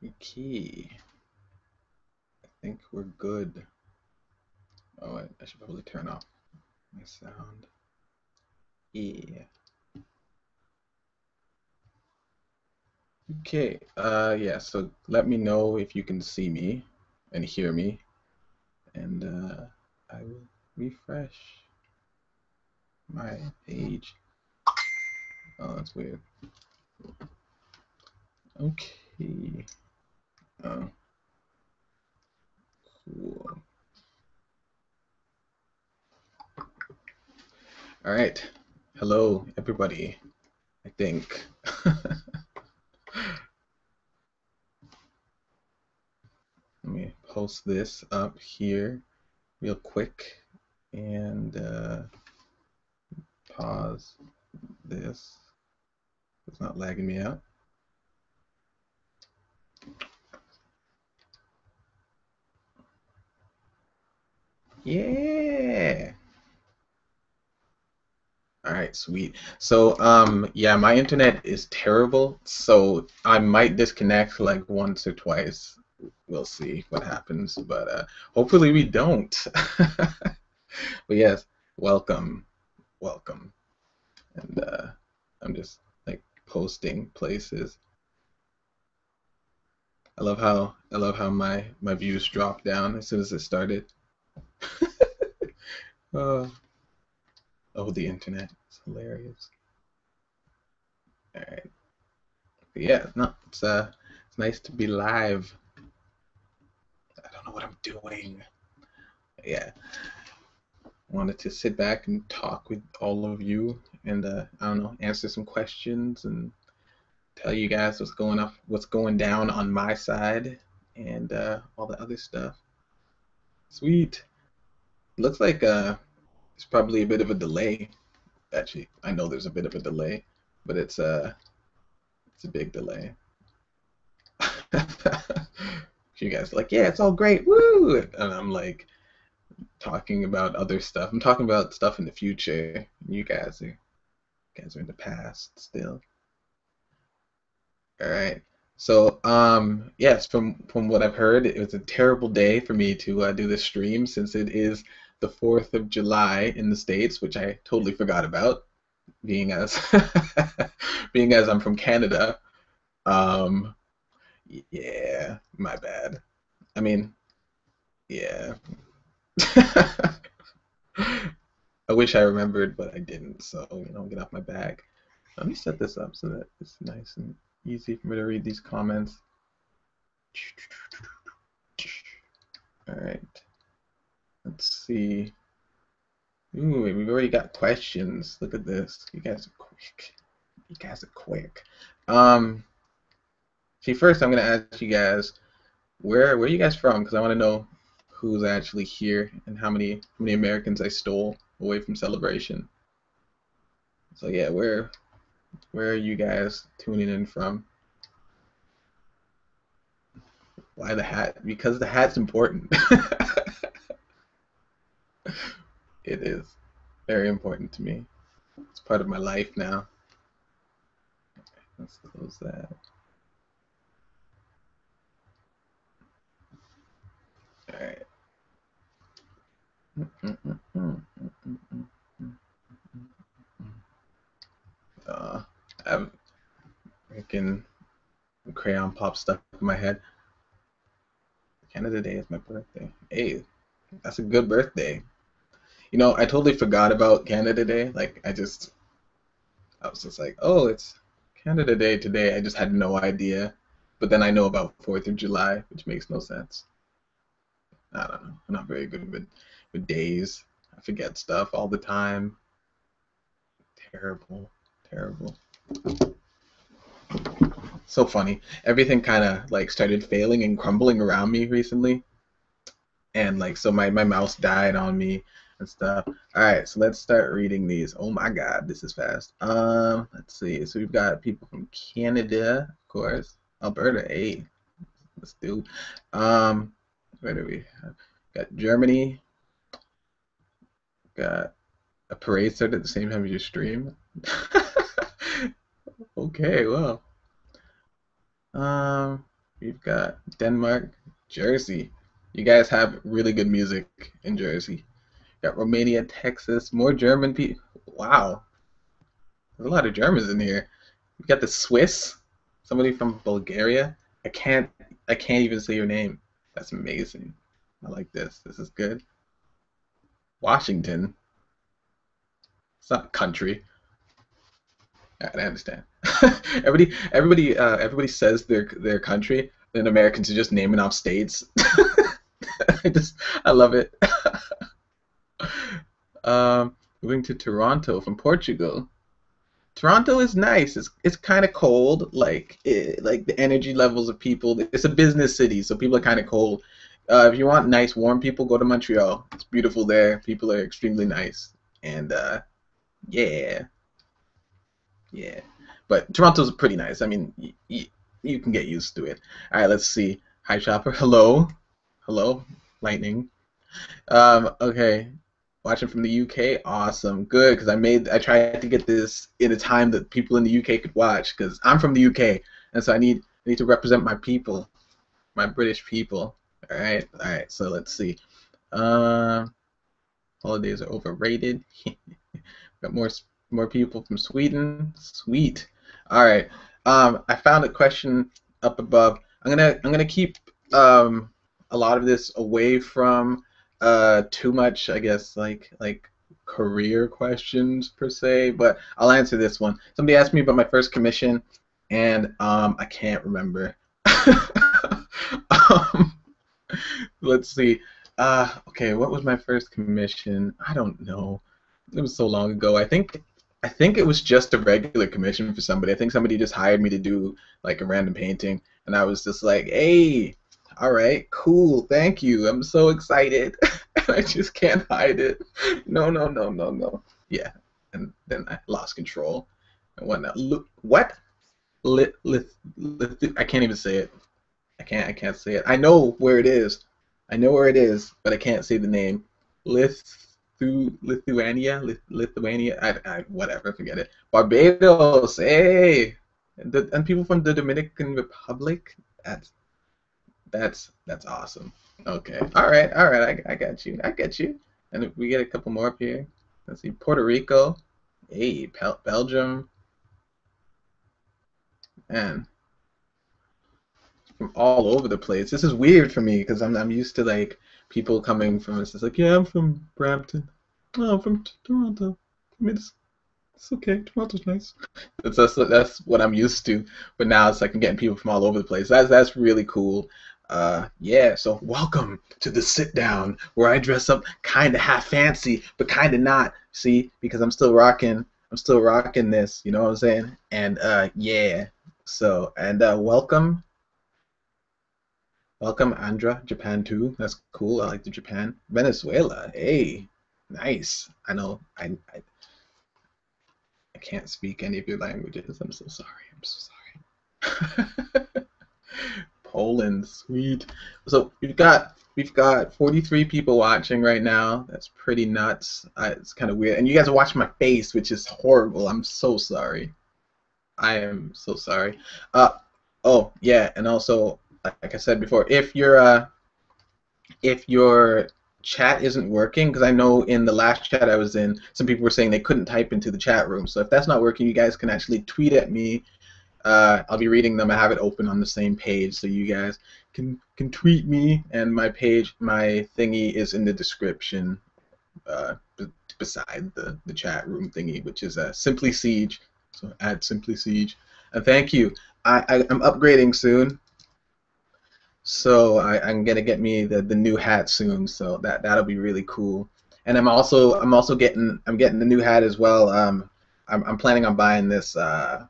Okay, I think we're good. Oh, I should probably turn off my sound. Yeah. Okay, yeah, so let me know if you can see me and hear me, and I will refresh my page. Oh, that's weird. Okay. Oh, cool. All right. Hello, everybody, I think. Let me post this up here real quick and pause this. It's not lagging me out. Yeah. All right, sweet. So, yeah, my internet is terrible, so I might disconnect like once or twice. We'll see what happens, but hopefully we don't. But yes, welcome, welcome. And I'm just like posting places. I love how my views dropped down as soon as it started. Oh, oh, the internet is hilarious. All right. But yeah, no, it's nice to be live. I don't know what I'm doing. Yeah, wanted to sit back and talk with all of you and I don't know, answer some questions and tell you guys what's going down on my side and all the other stuff. Sweet. Looks like there's probably a bit of a delay. Actually, I know there's a bit of a delay, but it's a big delay. You guys are like, yeah, it's all great, woo! And I'm like talking about other stuff. I'm talking about stuff in the future. You guys are in the past still. All right. So, yes, from what I've heard, it was a terrible day for me to do this stream since it is the 4th of July in the States, which I totally forgot about, being as being as I'm from Canada. Um, yeah, my bad. I mean, yeah. I wish I remembered, but I didn't. So, get off my back. Let me set this up so that it's nice and easy for me to read these comments. All right. Let's see. Ooh, we've already got questions. Look at this. You guys are quick. You guys are quick. Um, see, first I'm gonna ask you guys where are you guys from? Because I want to know who's actually here and how many Americans I stole away from Celebration. So yeah, where are you guys tuning in from? Why the hat? Because the hat's important. It is very important to me. It's part of my life now. Let's close that. All right. Uh, I've freaking crayon pop stuck in my head. Canada Day is my birthday. Hey, that's a good birthday. I totally forgot about Canada Day. Like, I was just like, oh, it's Canada Day today. I just had no idea. But then I know about 4th of July, which makes no sense. I don't know. I'm not very good with days. I forget stuff all the time. Terrible, terrible. So funny. Everything kind of like started failing and crumbling around me recently. And like, so my mouse died on me and stuff. All right, so let's start reading these. Oh my God, this is fast. Let's see. So we've got people from Canada, of course. Alberta, hey, let's do. Um, where do we have? Got Germany. Got a parade started at the same time as your stream. Okay, well. We've got Denmark, Jersey. You guys have really good music in Jersey. Got Romania, Texas, more German people. Wow, there's a lot of Germans in here. We got the Swiss, somebody from Bulgaria. I can't I can't even say your name. That's amazing. I like this. This is good. Washington. It's not a country. I understand. Everybody says their country, and Americans are just naming off states. I love it. Moving to Toronto from Portugal. Toronto is nice. It's kind of cold. Like the energy levels of people. It's a business city, so people are kind of cold. If you want nice, warm people, go to Montreal. It's beautiful there. People are extremely nice, and yeah, yeah. But Toronto's pretty nice. I mean, you can get used to it. All right, let's see. Hi, Chopper. Hello, hello, Lightning. Okay. Watching from the UK, awesome, good. Because I tried to get this in a time that people in the UK could watch. Because I'm from the UK, and so I need to represent my people, my British people. All right. So let's see. Um, Holidays are overrated. Got more people from Sweden. Sweet. All right. I found a question up above. I'm gonna keep um a lot of this away from too much, I guess, like career questions per se, but I'll answer this one. Somebody asked me about my first commission, and I can't remember. um, let's see. Okay, what was my first commission? I don't know. It was so long ago. I think it was just a regular commission for somebody. I think somebody just hired me to do like a random painting, and I was just like, "Hey, all right, cool, thank you. I'm so excited." And I just can't hide it. No, no, no, no, no. Yeah, and then I lost control and whatnot. What? I can't even say it. I can't say it. I know where it is. I know where it is, but I can't say the name. Lithuania, Lithuania. Whatever, forget it. Barbados, hey, and people from the Dominican Republic. That's that's awesome. Okay, all right. I got you. I get you. And if we get a couple more up here. Let's see, Puerto Rico, hey, Belgium, and from all over the place. This is weird for me because I'm used to like people coming from. It's just like, yeah, I'm from Brampton. Oh, I'm from Toronto. I mean, it's okay. Toronto's nice. That's what I'm used to. But now it's like I'm getting people from all over the place. That's really cool. Yeah. So welcome to the sit down where I dress up kind of half fancy, but kind of not. See, because I'm still rocking. I'm still rocking this. You know what I'm saying? And yeah. So and welcome Andra, Japan too. That's cool. I like the Japan. Venezuela. Hey, nice. I know. I can't speak any of your languages. I'm so sorry. I'm so sorry. Poland, sweet. So we've got 43 people watching right now. That's pretty nuts. It's kind of weird. And you guys are watching my face, which is horrible. I'm so sorry. I am so sorry. Uh oh yeah, and also like I said before, if your chat isn't working, because I know in the last chat I was in, some people were saying they couldn't type into the chat room. So if that's not working, you guys can actually tweet at me. I'll be reading them. I have it open on the same page, so you guys can tweet me, and my page, my thingy is in the description beside the chat room thingy, which is Simply Siege. So add Simply Siege. And thank you. I'm upgrading soon. So I'm gonna get me the new hat soon, so that'll be really cool. And I'm also getting the new hat as well. I'm planning on buying this I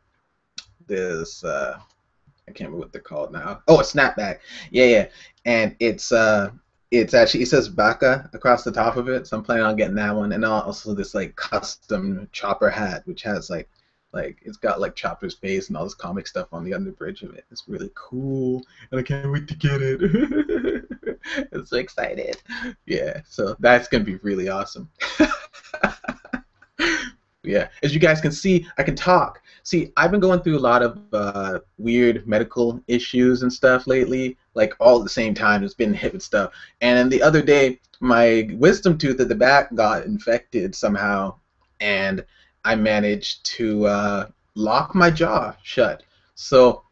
can't remember what they're called now. Oh, a snapback. Yeah, yeah. And it's actually, it says Baka across the top of it, so I'm planning on getting that one. And also this like custom Chopper hat, which has like it's got like Chopper's face and all this comic stuff on the underbridge of it. It's really cool, and I can't wait to get it. I'm so excited. Yeah, so that's gonna be really awesome. Yeah, as you guys can see, I can talk. See, I've been going through a lot of weird medical issues and stuff lately, like all at the same time. It's been hit with stuff. And then the other day, my wisdom tooth at the back got infected somehow, and I managed to lock my jaw shut. So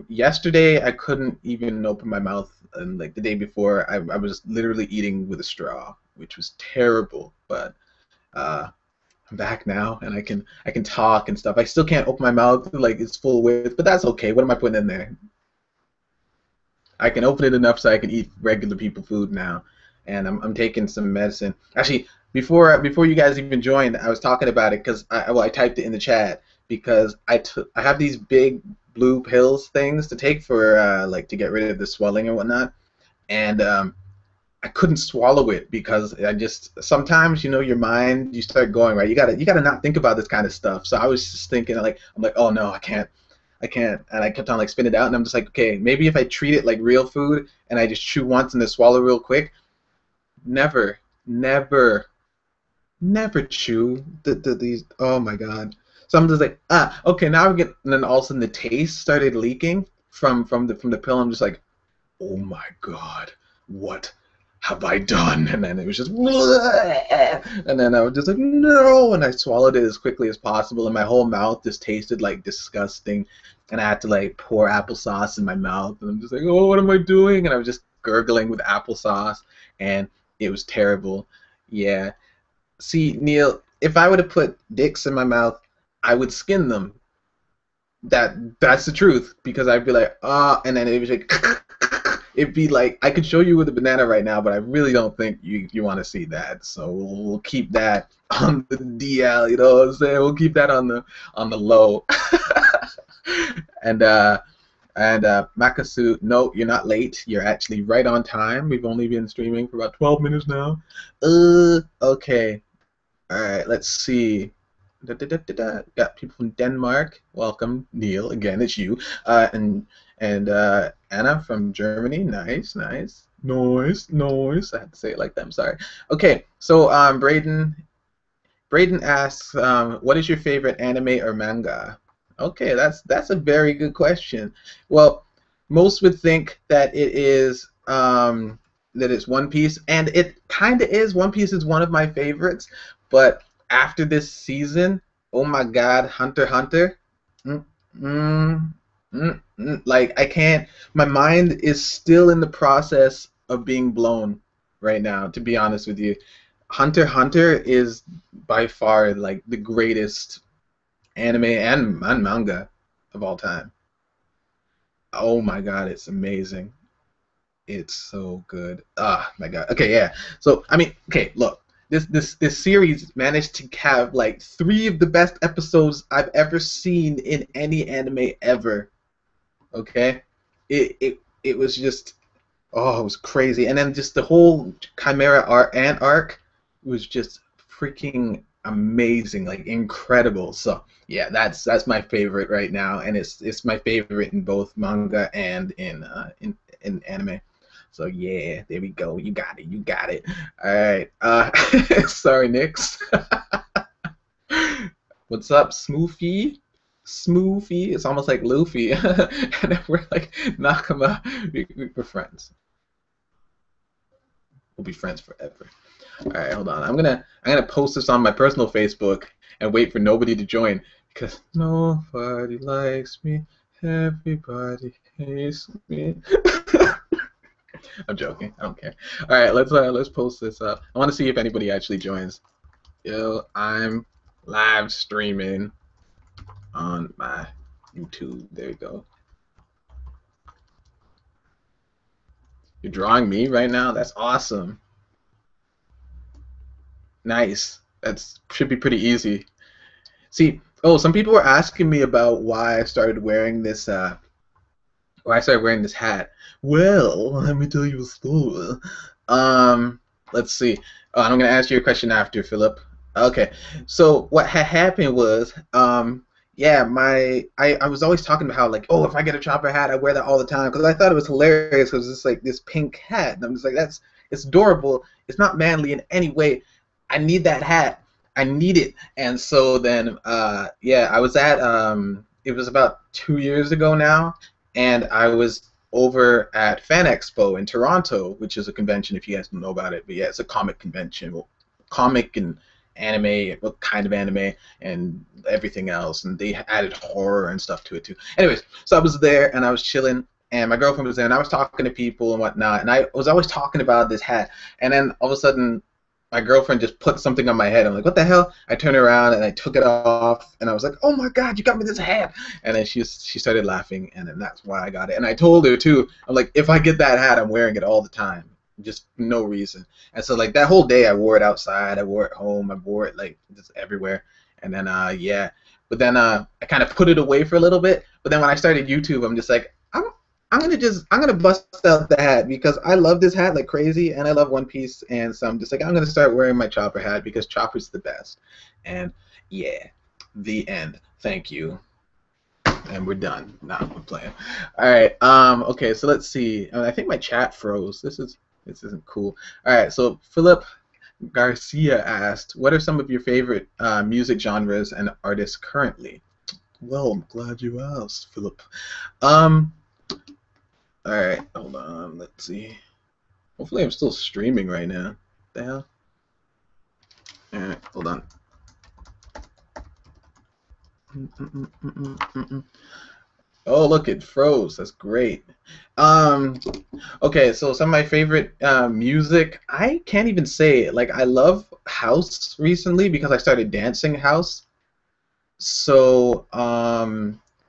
yesterday, I couldn't even open my mouth, and like the day before, I was literally eating with a straw, which was terrible. But uh, I'm back now, and I can talk and stuff. I still can't open my mouth like it's full width, but that's okay. What am I putting in there? I can open it enough so I can eat regular people food now, and I'm taking some medicine. Actually, before you guys even joined, I was talking about it because I typed it in the chat because I have these big blue pills things to take for like to get rid of the swelling and whatnot, and I couldn't swallow it because I just sometimes your mind you start going right. You gotta not think about this kind of stuff. So I was just thinking like I'm like, oh no, I can't, and I kept on like spitting it out, and I'm just like, okay, maybe if I treat it like real food and I just chew once and then swallow real quick. Never, never, never chew these. Oh my god. So I'm just like, okay, now we get, and then all of a sudden the taste started leaking from the pill. I'm just like, oh my god, what have I done? And then it was just, and then I was just like, no, and I swallowed it as quickly as possible, and my whole mouth just tasted like disgusting, and I had to like pour applesauce in my mouth, and I'm just like, oh, what am I doing? And I was just gurgling with applesauce, and it was terrible. Yeah. See, Neil, if I were to put dicks in my mouth, I would skin them. That's the truth because I'd be like, and then it was like, it'd be like I could show you with a banana right now, but I really don't think you want to see that. So we'll keep that on the DL. You know what I'm saying? We'll keep that on the low. and Makasu, no, you're not late. You're actually right on time. We've only been streaming for about 12 minutes now. Okay. All right. Let's see. Got people from Denmark. Welcome, Neil. Again, it's you. And Anna from Germany. Nice, nice, nice, nice. I had to say it like that. I'm sorry. Okay, so Braden asks, what is your favorite anime or manga? Okay, that's a very good question. Well, most would think that it is that it's One Piece, and it kind of is. One Piece is one of my favorites, but after this season, oh my God, Hunter x Hunter. Mm, mm, like I can't. My mind is still in the process of being blown right now. To be honest with you, Hunter x Hunter is by far like the greatest anime and manga of all time. Oh my God, it's amazing. It's so good. Ah, my God. Okay, yeah. So I mean, okay, look. This series managed to have like 3 of the best episodes I've ever seen in any anime ever. Okay, it was just, oh, it was crazy, and then just the whole Chimera arc was just freaking amazing, like incredible. So yeah, that's my favorite right now, and it's my favorite in both manga and in anime. So yeah, there we go. You got it. You got it. All right. Sorry, Nix. What's up, Smoofy? Smoofy. It's almost like Luffy. And then we're like Nakama. We're friends. We'll be friends forever. All right, hold on. I'm gonna post this on my personal Facebook and wait for nobody to join because nobody likes me. Everybody hates me. I'm joking. I don't care. All right, let's post this up. I want to see if anybody actually joins. Yo, I'm live streaming on my YouTube. There you go. You're drawing me right now? That's awesome. Nice. That should be pretty easy. See, oh, some people were asking me about why I started wearing this why I started wearing this hat. Well, let me tell you a story. Let's see. Oh, I'm gonna ask you a question after, Philip. Okay. So what had happened was, yeah, I was always talking about how like, oh, if I get a chopper hat, I wear that all the time because I thought it was hilarious because it's like this pink hat, and I'm just like, it's adorable. It's not manly in any way. I need that hat. I need it. And so then, yeah, I was at it was about 2 years ago now, and I was over at Fan Expo in Toronto, which is a convention if you guys don't know about it. But yeah, it's a comic convention, well, comic and anime, what kind of anime and everything else, and they added horror and stuff to it too. Anyways, so I was there and I was chilling. And my girlfriend was there, and I was talking to people and whatnot, and I was always talking about this hat. And then all of a sudden, my girlfriend just put something on my head. I'm like, what the hell? I turned around and I took it off, and I was like, oh my god, you got me this hat. And then she started laughing, and then that's why I got it. And I told her too. I'm like, if I get that hat, I'm wearing it all the time, just for no reason. And so like that whole day, I wore it outside, I wore it home, I wore it like just everywhere. And then yeah, but then I kind of put it away for a little bit. But then when I started YouTube, I'm just like, I'm gonna bust out the hat because I love this hat like crazy, and I love One Piece, and so I'm just like, I'm gonna start wearing my Chopper hat because Chopper's the best. And yeah, the end. Thank you. And we're done. Nah, we're playing. All right. Okay. So let's see. I think my chat froze. This isn't cool. All right. So Philip Garcia asked, "What are some of your favorite music genres and artists currently?" Well, I'm glad you asked, Philip. Um. All right, hold on. Let's see. Hopefully, I'm still streaming right now. What the hell? All right, hold on. Oh, look, it froze. That's great. Um, okay, so some of my favorite music. I can't even say it. Like, I love house recently because I started dancing house. So,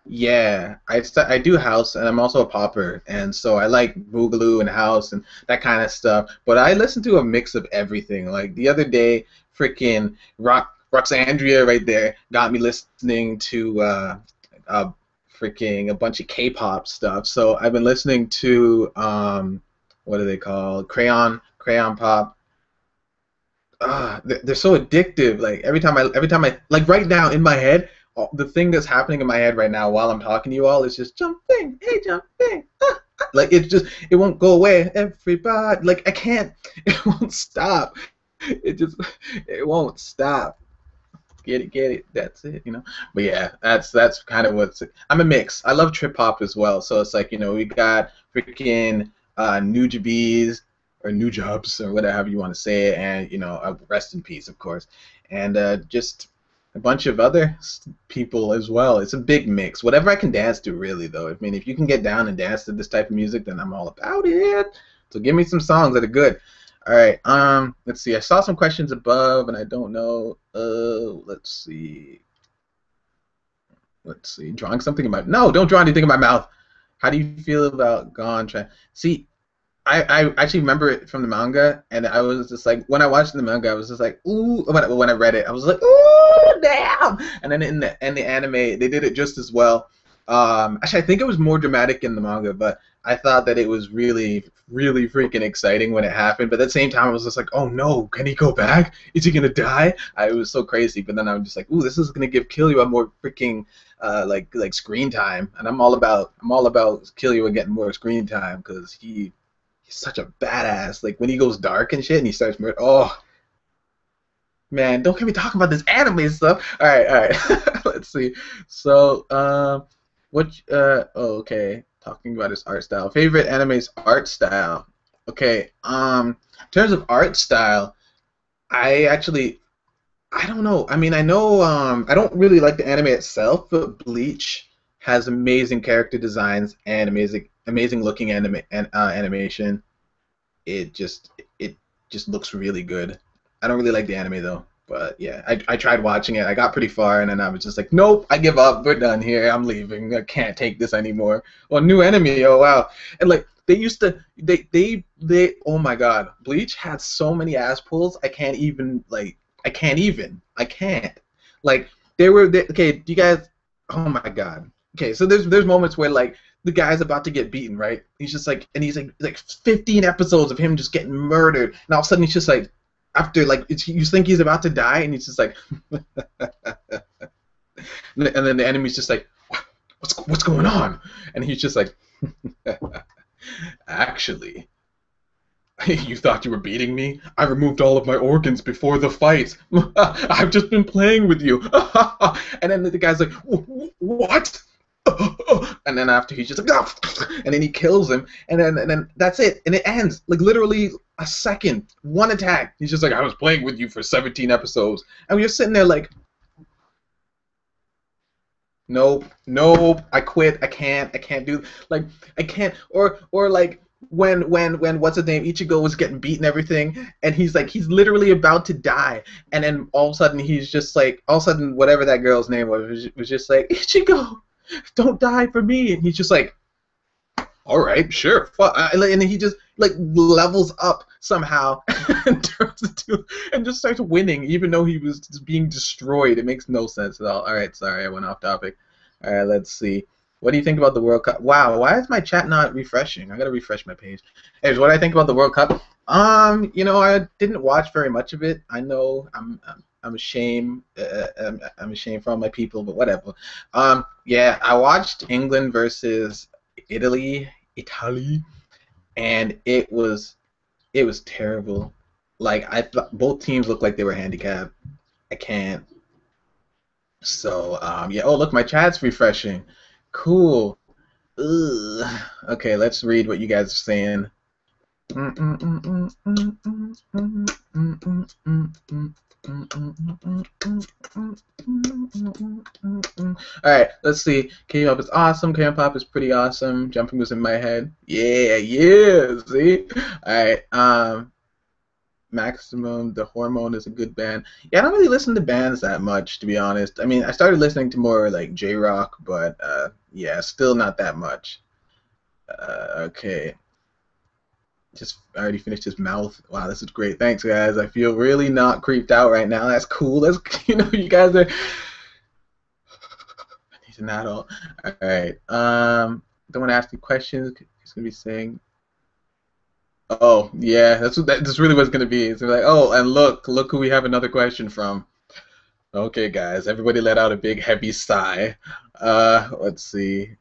yeah, I do house, and I'm also a popper, and so I like boogaloo and house and that kind of stuff. But I listen to a mix of everything. Like the other day, freaking Roxandria right there got me listening to freaking a bunch of K-pop stuff. So I've been listening to what are they called? Crayon pop. They're so addictive. Like every time I like right now in my head, the thing that's happening in my head right now while I'm talking to you all is just jumping, hey jumping, like it won't go away. Everybody, like I can't, it won't stop. It just it won't stop. Get it. That's it, you know. But yeah, that's kind of what's. I'm a mix. I love trip hop as well. So it's like we got freaking Nujabes or New Jobs or whatever you want to say it, and rest in peace, of course, and just a bunch of other people as well. It's a big mix. Whatever I can dance to, really, though. I mean, if you can get down and dance to this type of music, then I'm all about it. So give me some songs that are good. All right. Let's see. I saw some questions above, and I don't know. Let's see. Let's see. Drawing something in my no. Don't draw anything in my mouth. How do you feel about Gone? See, I actually remember it from the manga, and I was just like, when I watched the manga, I was just like, ooh. When I read it, I was like, ooh, damn. And then in the anime, they did it just as well. Actually, I think it was more dramatic in the manga, but I thought that it was really, really freaking exciting when it happened. But at the same time, I was just like, oh no, can he go back? Is he gonna die? It was so crazy. But then I was just like, ooh, this is gonna give Killua more freaking like screen time, and I'm all about Killua getting more screen time because he's such a badass. Like when he goes dark and shit, and he starts murder. Oh man, don't get me talking about this anime stuff. All right. Let's see. So, oh, okay. Talking about his art style. Favorite anime's art style. Okay. In terms of art style, I don't know. I mean, I know I don't really like the anime itself, but Bleach has amazing character designs and amazing looking animation. It just looks really good. I don't really like the anime though, but yeah, I tried watching it. I got pretty far, and then I was just like, nope, I give up. We're done here. I'm leaving. I can't take this anymore. Well, new enemy. Oh wow. And like they used to, they. Oh my God, Bleach had so many ass pulls. I can't even like. I can't even. I can't. Like okay, do you guys? Oh my God. Okay, so there's moments where like the guy's about to get beaten, right? He's just like, and he's like 15 episodes of him just getting murdered, and all of a sudden he's just like, after like you think he's about to die, and he's just like, and then the enemy's just like, what's going on? And he's just like, actually, You thought you were beating me? I removed all of my organs before the fight. I've just been playing with you. And then the guy's like, what? And then after he's just like, and then he kills him, and then that's it, and it ends like literally a second, one attack. He's just like, I was playing with you for 17 episodes, and we're just sitting there like, nope, nope. I quit. I can't. I can't do like I can't. Or like when what's his name Ichigo was getting beaten and everything, and he's literally about to die, and then all of a sudden he's just like all of a sudden whatever that girl's name was just like Ichigo, don't die for me, and he's just like all right, sure, and he just like levels up somehow and turns into and just starts winning, even though he was just being destroyed. It makes no sense at all. All right, sorry, I went off topic. All right, let's see. What do you think about the World Cup? Wow, why is my chat not refreshing? I gotta refresh my page. Anyways, what do I think about the World Cup? I didn't watch very much of it. I know I'm ashamed. I'm ashamed for all my people, but whatever. Yeah, I watched England versus Italy, and it was terrible. Like I thought, both teams looked like they were handicapped. I can't. So yeah. Oh look, my chat's refreshing. Cool. Ugh. Okay, let's read what you guys are saying. Alright, let's see. K-pop is awesome. K-pop is pretty awesome. Jumping was in my head. Yeah, yeah. See? Alright. Maximum, The Hormone is a good band. Yeah, I don't really listen to bands that much, to be honest. I mean, I started listening to more like J-rock, but yeah, still not that much. Okay. Just I already finished his mouth. Wow, this is great. Thanks, guys. I feel really not creeped out right now. That's cool. That's you guys are. He's an adult. All right. Don't want to ask you questions. He's gonna be saying. Oh yeah, that's really what it's gonna be. It's like, oh, and look who we have another question from. Okay, guys, everybody let out a big heavy sigh. Let's see.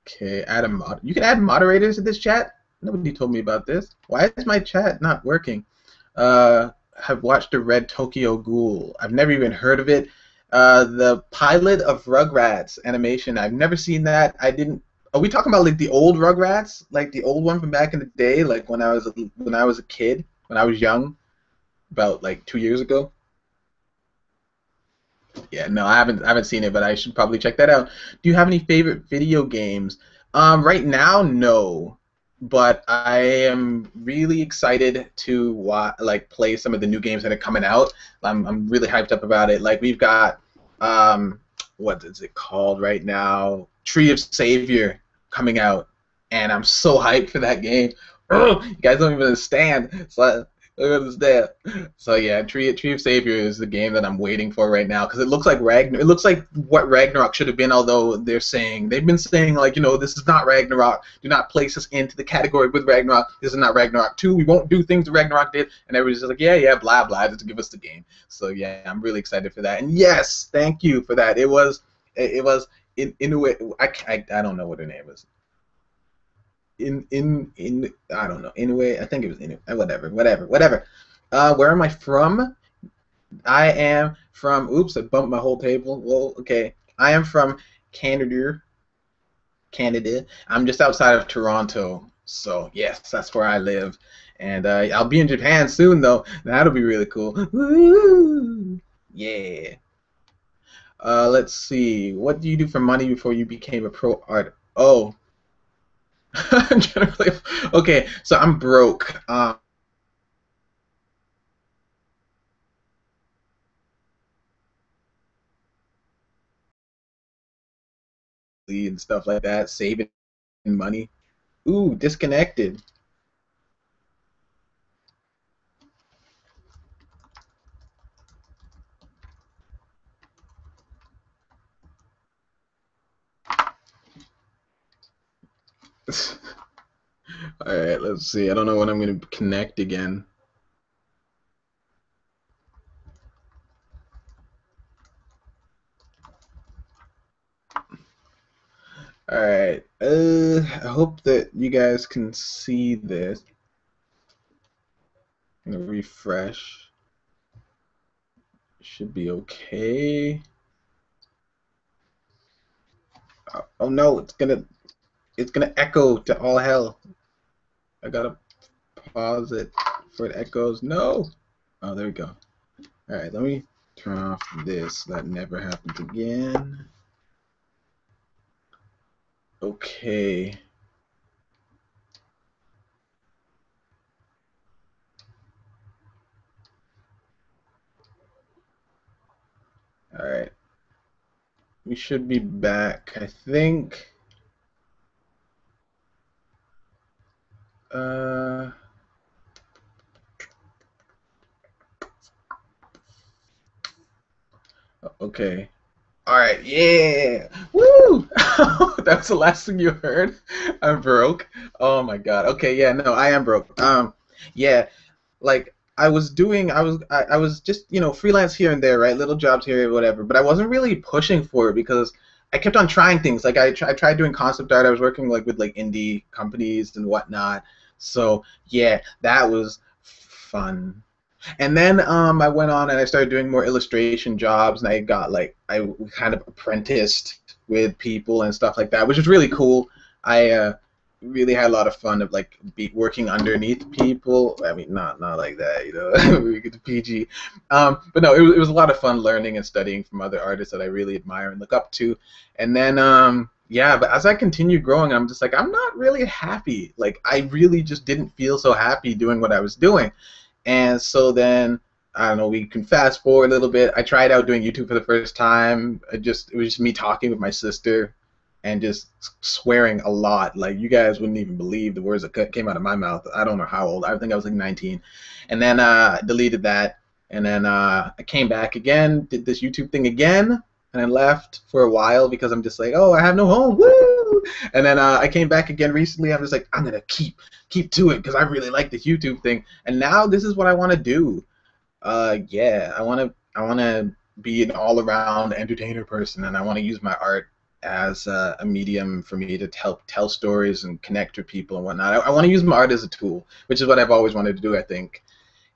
Okay, add a mod. You can add moderators to this chat. Nobody told me about this. Why is my chat not working? Have watched the Red Tokyo Ghoul. I've never even heard of it. The pilot of Rugrats animation. I've never seen that. I didn't. Are we talking about like the old Rugrats, like the old one from back in the day, like when I was a kid, when I was young, about like 2 years ago? Yeah, no, I haven't seen it, but I should probably check that out. Do you have any favorite video games? Right now, no, but I am really excited to like play some of the new games that are coming out. I'm really hyped up about it. Like we've got what is it called right now? Tree of Savior coming out, and I'm so hyped for that game. You guys don't even understand. So look at this there. So yeah, Tree of Savior is the game that I'm waiting for right now because it looks like Ragnar. It looks like what Ragnarok should have been. Although they've been saying like this is not Ragnarok. Do not place us into the category with Ragnarok. This is not Ragnarok 2. We won't do things that Ragnarok did. And everybody's just like yeah, blah blah, just to give us the game. So yeah, I'm really excited for that. And yes, thank you for that. It was in a way I don't know what her name is. In I don't know. Anyway, I think it was anyway. Whatever. Where am I from? I am from. Oops, I bumped my whole table. Well, okay. I am from Canada. Canada. I'm just outside of Toronto. So yes, that's where I live. And I'll be in Japan soon, though. That'll be really cool. Woo! Yeah. Let's see. What do you do for money before you became a pro art? Oh, generally, okay, so I'm broke. And stuff like that, saving money. Ooh, disconnected. All right, let's see. I don't know when I'm going to connect again. All right. I hope that you guys can see this. Gonna refresh. Should be okay. Oh no, it's gonna echo to all hell. I gotta pause it for it echoes. No. Oh, there we go. All right, let me turn off this. That never happens again. Okay. All right. We should be back, I think. Uh, okay. All right, yeah. Woo! That's the last thing you heard. I'm broke. Oh my God. Okay, yeah, no, I am broke. Yeah, like I was just freelance here and there, right, little jobs here, whatever, but I wasn't really pushing for it because I kept on trying things. Like I tried doing concept art. I was working like with like indie companies and whatnot. So yeah, that was fun. And then I went on and I started doing more illustration jobs, and I got like I kind of apprenticed with people and stuff like that, which was really cool. I really had a lot of fun of like working underneath people. I mean, not like that, we get to PG. But no, it was a lot of fun learning and studying from other artists that I really admire and look up to. And then yeah, but as I continued growing, I'm just like I'm not really happy. Like I really just didn't feel so happy doing what I was doing. And so then I don't know, we can fast forward a little bit. I tried out doing YouTube for the first time. It was just me talking with my sister and just swearing a lot. Like you guys wouldn't even believe the words that came out of my mouth. I don't know how old. I think I was like 19. And then deleted that. And then I came back again, did this YouTube thing again, and I left for a while because I'm just like, oh, I have no home. Woo! And then I came back again recently. I'm just like, I'm gonna keep to it because I really like this YouTube thing. And now this is what I want to do. Yeah, I wanna be an all-around entertainer person, and I want to use my art as a medium for me to help tell stories and connect with people and whatnot. I want to use my art as a tool, which is what I've always wanted to do, I think.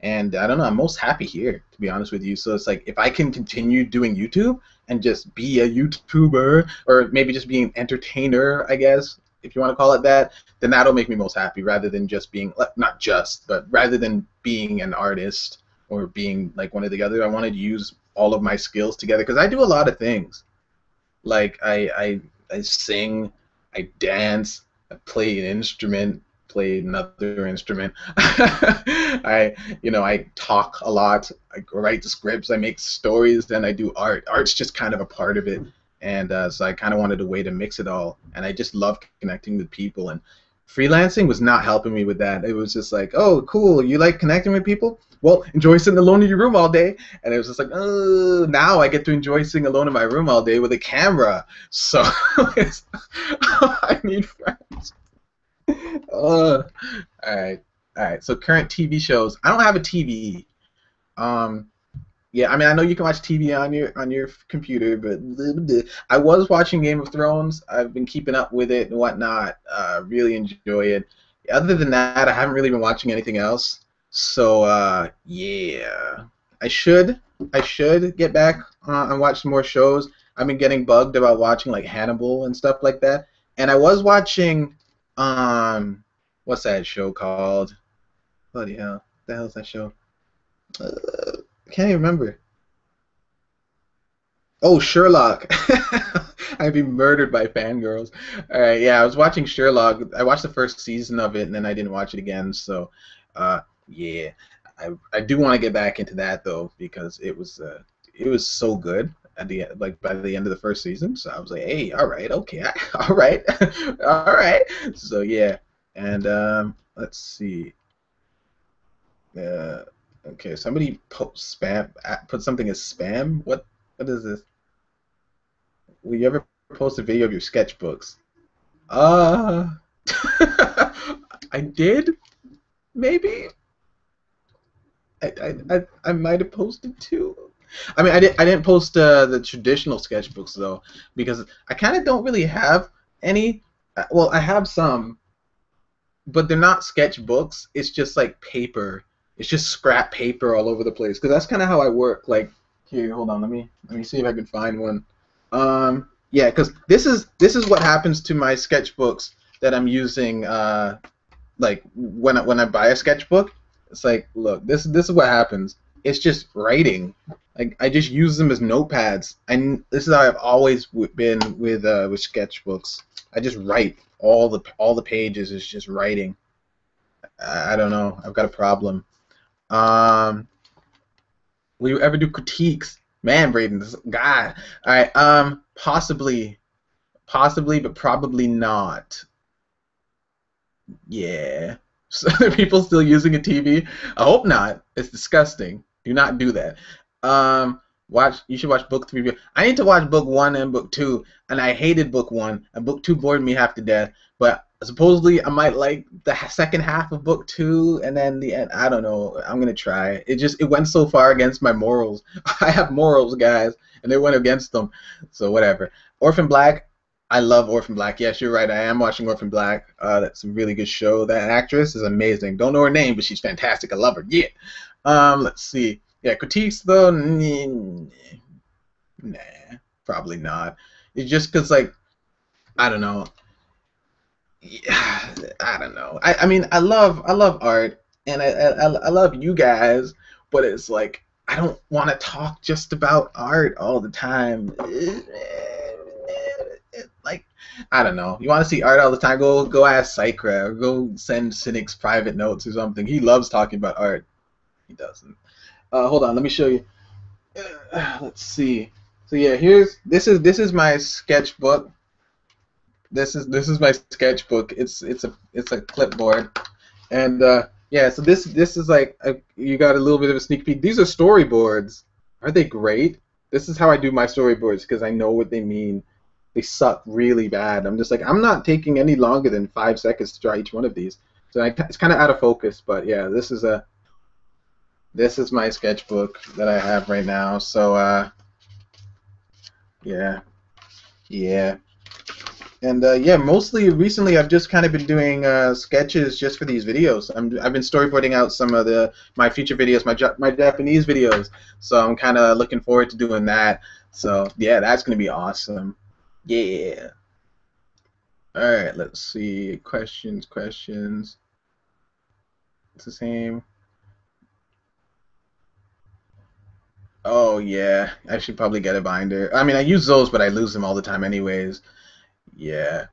And I don't know, I'm most happy here, to be honest with you. So it's like if I can continue doing YouTube and just be a YouTuber, or maybe just being an entertainer, I guess, if you want to call it that, then that'll make me most happy rather than just being, not just, but rather than being an artist or being like one of the other. I wanted to use all of my skills together because I do a lot of things. Like I sing, I dance, I play an instrument, play another instrument. I talk a lot. I write scripts. I make stories. Then I do art. Art's just kind of a part of it, and so I kind of wanted a way to mix it all. And I just love connecting with people. And freelancing was not helping me with that. It was just like, oh, cool. You like connecting with people? Well, enjoy sitting alone in your room all day. And it was just like, oh, now I get to enjoy sitting alone in my room all day with a camera. So I need friends. All right, all right. So current TV shows. I don't have a TV. Um, yeah, I mean, I know you can watch TV on your computer, but I was watching Game of Thrones. I've been keeping up with it and whatnot. Really enjoy it. Other than that, I haven't really been watching anything else. So yeah, I should I should get back and watch some more shows. I've been getting bugged about watching like Hannibal and stuff like that. And I was watching what's that show called? Bloody hell, the hell's that show? I can't even remember. Oh, Sherlock. I'd be murdered by fangirls. All right, yeah, I was watching Sherlock. I watched the first season of it, and then I didn't watch it again. So, yeah, I do want to get back into that though because it was so good at the like by the end of the first season. So I was like, hey, all right, okay, all right, all right. So yeah, and let's see. Uh, okay, somebody put something as spam. What is this? Will you ever post a video of your sketchbooks? Uh, I did, maybe. I might have posted two. I mean, I didn't post the traditional sketchbooks though, because I kind of don't really have any. Well, I have some, but they're not sketchbooks. It's just like paper. it's just scrap paper all over the place. Because that's kind of how I work. Like, here, hold on, let me see if I can find one. Yeah, because this is what happens to my sketchbooks that I'm using. Like when I buy a sketchbook, it's like, look, this is what happens. It's just writing. Like I just use them as notepads, and this is how I've always been with sketchbooks. I just write all the pages is just writing. I don't know. I've got a problem. Um, will you ever do critiques? Man, Braden, God. All right. Possibly, but probably not. Yeah. So are people still using a TV? I hope not. It's disgusting. Do not do that. Um, You should watch book three. I need to watch book one and book two, and I hated book one, and book two bored me half to death. But supposedly I might like the second half of book two, and then the end. I don't know. I'm gonna try. It went so far against my morals. I have morals, guys, and they went against them. So whatever. Orphan Black. I love Orphan Black. Yes, you're right. I am watching Orphan Black. That's a really good show. That actress is amazing. Don't know her name, but she's fantastic. I love her. Yeah. Let's see. Yeah, critiques though. Nah, probably not. It's just because, like, I don't know. Yeah, I don't know. I mean, I love art, and I love you guys, but it's like I don't want to talk just about art all the time. Like, I don't know. You want to see art all the time? Go ask Psychra, or go send Cynic's private notes or something. He loves talking about art. He doesn't. Hold on, let me show you. Let's see. So yeah, this is my sketchbook. This is my sketchbook. It's a clipboard, and yeah. So this is like you got a little bit of a sneak peek. These are storyboards. Aren't they great? This is how I do my storyboards because I know what they mean. They suck really bad. I'm just like, I'm not taking any longer than 5 seconds to draw each one of these. So it's kind of out of focus, but yeah, this is my sketchbook that I have right now. So yeah, yeah. And yeah, mostly recently I've just kind of been doing sketches just for these videos. I've been storyboarding out some of my future videos, my Japanese videos. So I'm kind of looking forward to doing that. So yeah, that's gonna be awesome. Yeah. All right, let's see. Questions. It's the same. Oh yeah, I should probably get a binder. I mean, I use those, but I lose them all the time anyways. Yeah.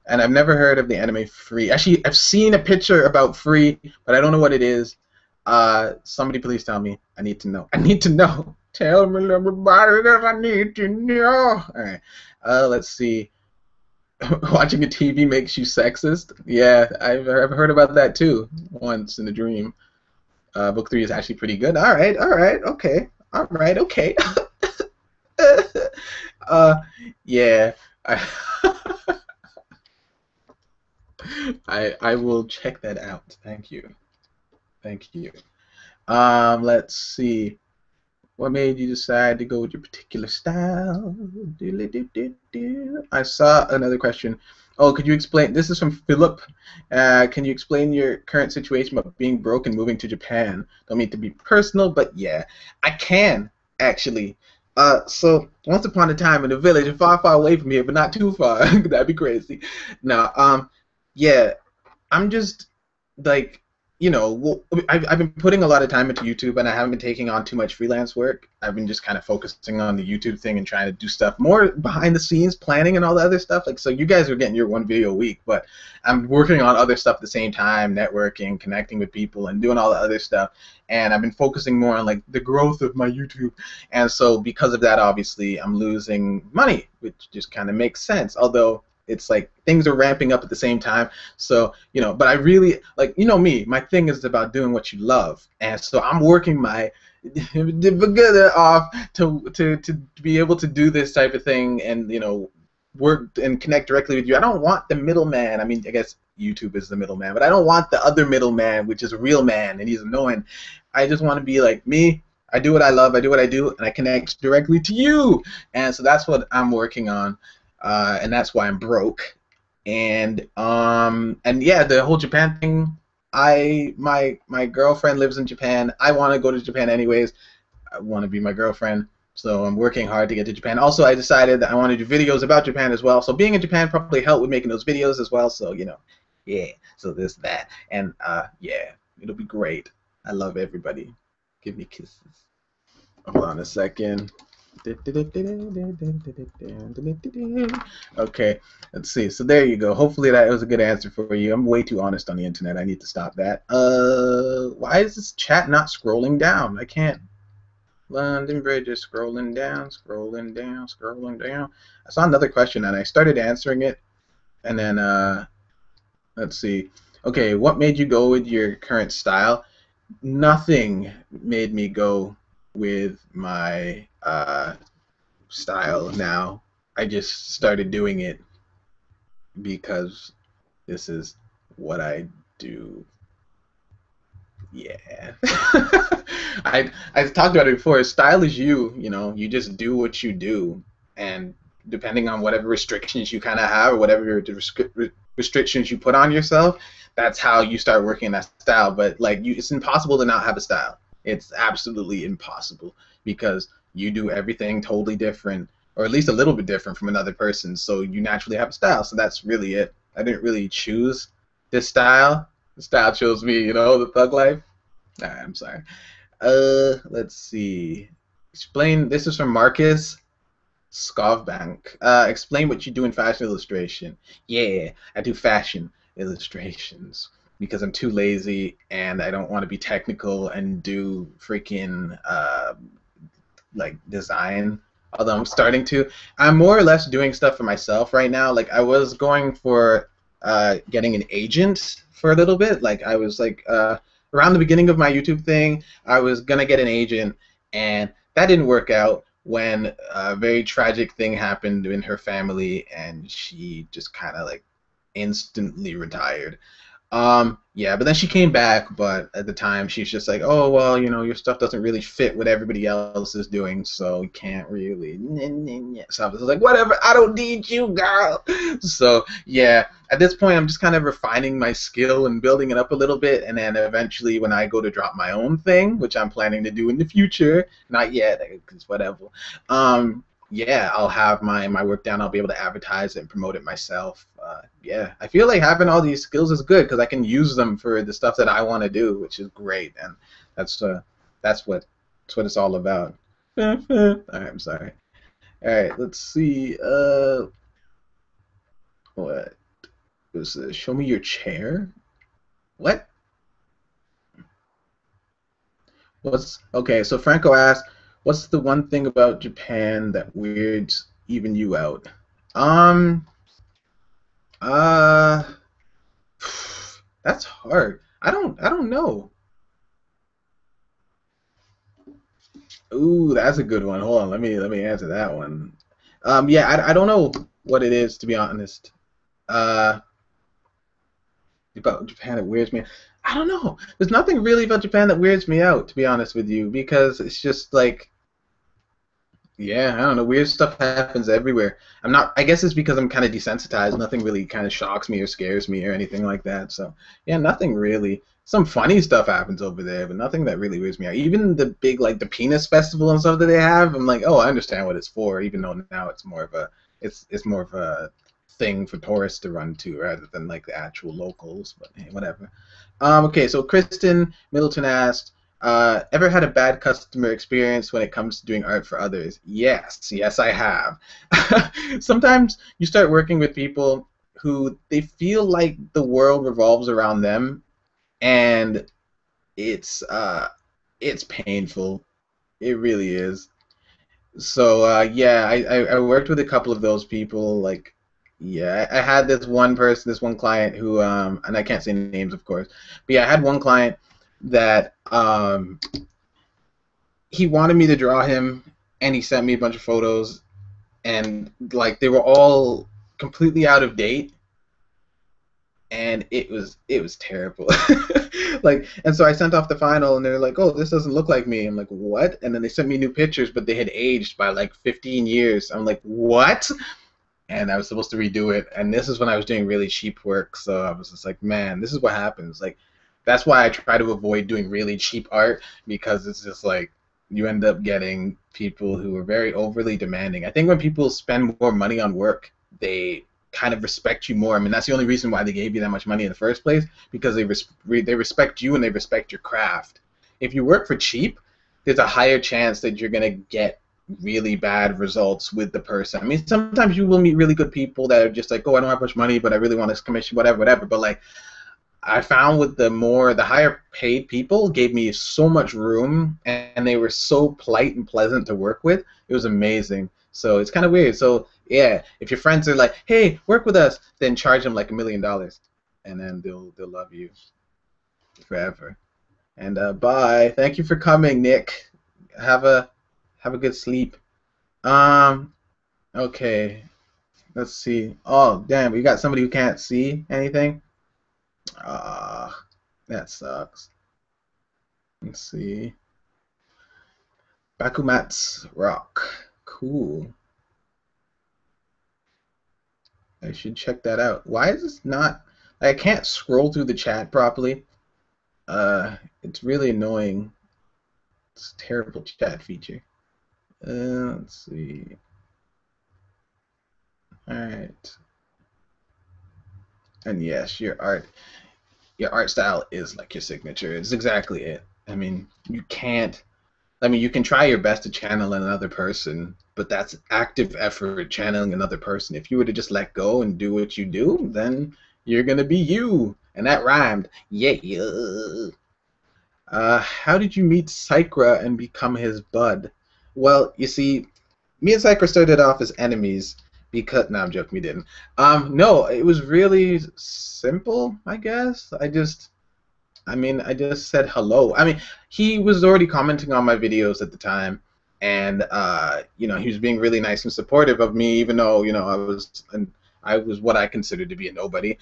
And I've never heard of the anime Free. Actually, I've seen a picture about Free, but I don't know what it is. Somebody please tell me. I need to know. I need to know. Tell me, everybody, that I need to know. All right. Let's see. Watching a TV makes you sexist. Yeah, I've heard about that too once in a dream. Book three is actually pretty good. All right. All right. Okay. All right. Okay. uh, yeah. I, I will check that out. Thank you. Thank you. Let's see. What made you decide to go with your particular style? I saw another question. Oh, could you explain? This is from Philip. Can you explain your current situation about being broke and moving to Japan? Don't mean to be personal, but yeah, I can actually. So once upon a time in a village, far, far away from here, but not too far. That'd be crazy. Now, yeah, I'm just like, well, I've been putting a lot of time into YouTube, and I haven't been taking on too much freelance work. I've been just kind of focusing on the YouTube thing and trying to do stuff more behind the scenes, planning and all the other stuff. Like, so you guys are getting your one video a week, but I'm working on other stuff at the same time, networking, connecting with people, and doing all the other stuff. And I've been focusing more on like the growth of my YouTube. And so because of that, obviously, I'm losing money, which just kind of makes sense. Although it's like things are ramping up at the same time. So, but I really, like, me, my thing is about doing what you love. And so I'm working my off to be able to do this type of thing and, work and connect directly with you. I don't want the middleman. I mean, I guess YouTube is the middleman, but I don't want the other middleman, which is a real man, and he's annoying. I just want to be like me. I do what I love, I do what I do, and I connect directly to you. And so that's what I'm working on. And that's why I'm broke. And yeah, the whole Japan thing, My girlfriend lives in Japan. I want to go to Japan anyways. I want to be my girlfriend. So I'm working hard to get to Japan. Also, I decided that I want to do videos about Japan as well. So being in Japan probably helped with making those videos as well. So, yeah. So this, that. And yeah, it'll be great. I love everybody. Give me kisses. Hold on a second. Okay, let's see. So there you go. Hopefully that was a good answer for you. I'm way too honest on the internet. I need to stop that. Why is this chat not scrolling down? I can't. London Bridge is scrolling down, scrolling down, scrolling down. I saw another question and I started answering it, and then let's see. Okay, what made you go with your current style? Nothing made me go with my style now. I just started doing it because this is what I do. Yeah. I talked about it before. Style is you, you just do what you do, and depending on whatever restrictions you kind of have or whatever restrictions you put on yourself, that's how you start working in that style. But like it's impossible to not have a style. It's absolutely impossible because you do everything totally different, or at least a little bit different from another person. So you naturally have a style. So that's really it. I didn't really choose this style. The style chose me, the thug life. Alright, I'm sorry. Let's see. Explain. This is from Marcus Scovbank. Explain what you do in fashion illustration. Yeah, I do fashion illustrations because I'm too lazy and I don't want to be technical and do freaking like design. Although I'm starting to. I'm more or less doing stuff for myself right now. Like I was going for getting an agent for a little bit. Like I was like around the beginning of my YouTube thing, I was gonna get an agent, and that didn't work out when a very tragic thing happened in her family, and she just kind of like instantly retired. Yeah, but then she came back, but at the time she's just like, oh, well, your stuff doesn't really fit what everybody else is doing, so you can't really. So I was like, whatever, I don't need you, girl. So, yeah, at this point, I'm just kind of refining my skill and building it up a little bit, and then eventually when I go to drop my own thing, which I'm planning to do in the future, not yet, because whatever, yeah, I'll have my work down. I'll be able to advertise it and promote it myself. Yeah, I feel like having all these skills is good because I can use them for the stuff that I want to do, which is great, and that's that's what it's all about. All right, I'm sorry. All right, let's see. What was this? Show me your chair. What? What's okay? So Franco asked, "What's the one thing about Japan that weirds even you out?" Um. Uh. That's hard. I don't know. Ooh, that's a good one. Hold on, let me answer that one. Yeah, I don't know what it is to be honest. Uh, about Japan that weirds me. I don't know. There's nothing really about Japan that weirds me out, to be honest with you, because it's just like, yeah, I don't know. Weird stuff happens everywhere. I'm not. I guess it's because I'm kind of desensitized. Nothing really kind of shocks me or scares me or anything like that. So yeah, nothing really. Some funny stuff happens over there, but nothing that really weirds me out. Even the big like the penis festival and stuff that they have, I'm like, oh, I understand what it's for. Even though now it's more of a it's more of a thing for tourists to run to rather than like the actual locals. But hey, whatever. Okay, so Kristen Middleton asked. Ever had a bad customer experience when it comes to doing art for others? Yes, yes, I have. Sometimes you start working with people who they feel like the world revolves around them, and it's it's painful. It really is. So yeah, I worked with a couple of those people. Like, yeah, I had this one person, this one client who and I can't say names, of course, but yeah, I had one client that he wanted me to draw him, and he sent me a bunch of photos, and like they were all completely out of date, and it was terrible. Like, and so I sent off the final, and they're like, "Oh, this doesn't look like me." I'm like, "What?" And then they sent me new pictures, but they had aged by like 15 years. I'm like, "What?" And I was supposed to redo it, and this is when I was doing really cheap work, so I was just like, "Man, this is what happens." Like, that's why I try to avoid doing really cheap art, because it's just like you end up getting people who are very overly demanding. I think when people spend more money on work, they kind of respect you more. I mean, that's the only reason why they gave you that much money in the first place, because they respect you and they respect your craft. If you work for cheap, there's a higher chance that you're gonna get really bad results with the person. I mean, sometimes you will meet really good people that are just like, oh, I don't have much money, but I really want this commission, whatever, whatever. But like, I found with the higher paid people gave me so much room, and they were so polite and pleasant to work with. It was amazing. So it's kind of weird. So yeah, if your friends are like, hey, work with us, then charge them like $1 million, and then they'll love you forever. And bye. Thank you for coming, Nick. Have a good sleep. Um. Okay. Let's see. Oh, damn. We got somebody who can't see anything. Ah, that sucks. Let's see. Bakumat's Rock. Cool. I should check that out. Why is this not... I can't scroll through the chat properly. It's really annoying. It's a terrible chat feature. Let's see. Alright. And yes, your art style is like your signature. It's exactly it. I mean, you can't... I mean, you can try your best to channel another person, but that's active effort channeling another person. If you were to just let go and do what you do, then you're gonna be you. And that rhymed. Yeah. How did you meet Sakura and become his bud? Well, you see, me and Sakura started off as enemies because... No, I'm joking, we didn't. No, it was really simple, I guess. I just said hello. I mean, he was already commenting on my videos at the time, and you know, he was being really nice and supportive of me, even though, you know, I was what I considered to be a nobody.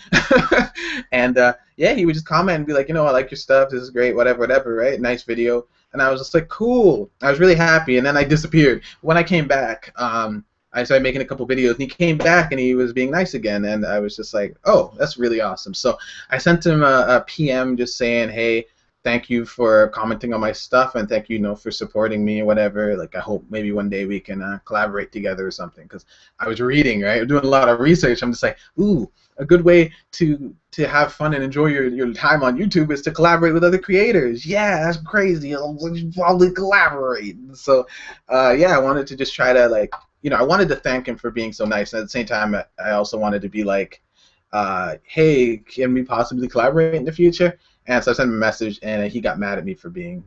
And yeah, he would just comment and be like, you know, I like your stuff. This is great. Whatever, whatever. Right? Nice video. And I was just like, cool. I was really happy. And then I disappeared. When I came back, I started making a couple videos, and he came back and he was being nice again, and I was just like, oh, that's really awesome. So I sent him a PM just saying, hey, thank you for commenting on my stuff, and thank you, you know, for supporting me or whatever. Like, I hope maybe one day we can collaborate together or something, because I was reading, right, doing a lot of research. I'm just like, ooh, a good way to have fun and enjoy your time on YouTube is to collaborate with other creators. Yeah, that's crazy. I'll probably collaborate. So yeah, I wanted to just try to, like, you know, I wanted to thank him for being so nice, and at the same time, I also wanted to be like, hey, can we possibly collaborate in the future? And so I sent him a message, and he got mad at me for being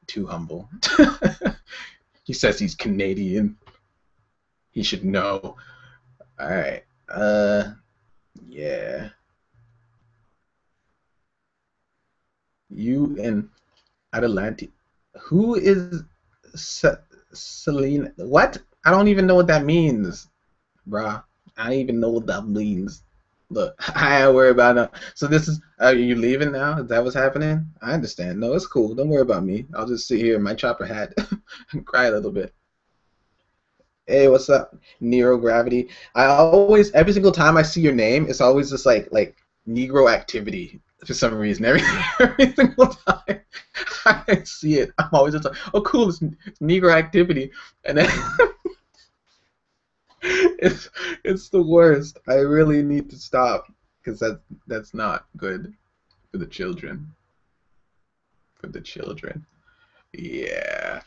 too humble. He says he's Canadian. He should know. All right. Yeah. You and Adelante. Who is Selena? What? I don't even know what that means, bruh. I don't even know what that means. Look, I ain't worry about it. So this is, are you leaving now? Is that what's happening? I understand. No, it's cool. Don't worry about me. I'll just sit here in my chopper hat and cry a little bit. Hey, what's up, Nero Gravity? I always, every single time I see your name, it's always just like Negro activity for some reason. Every single time I see it, I'm always just like, oh, cool, it's Negro activity, and then it's the worst. I really need to stop, because that's not good for the children. For the children. Yeah.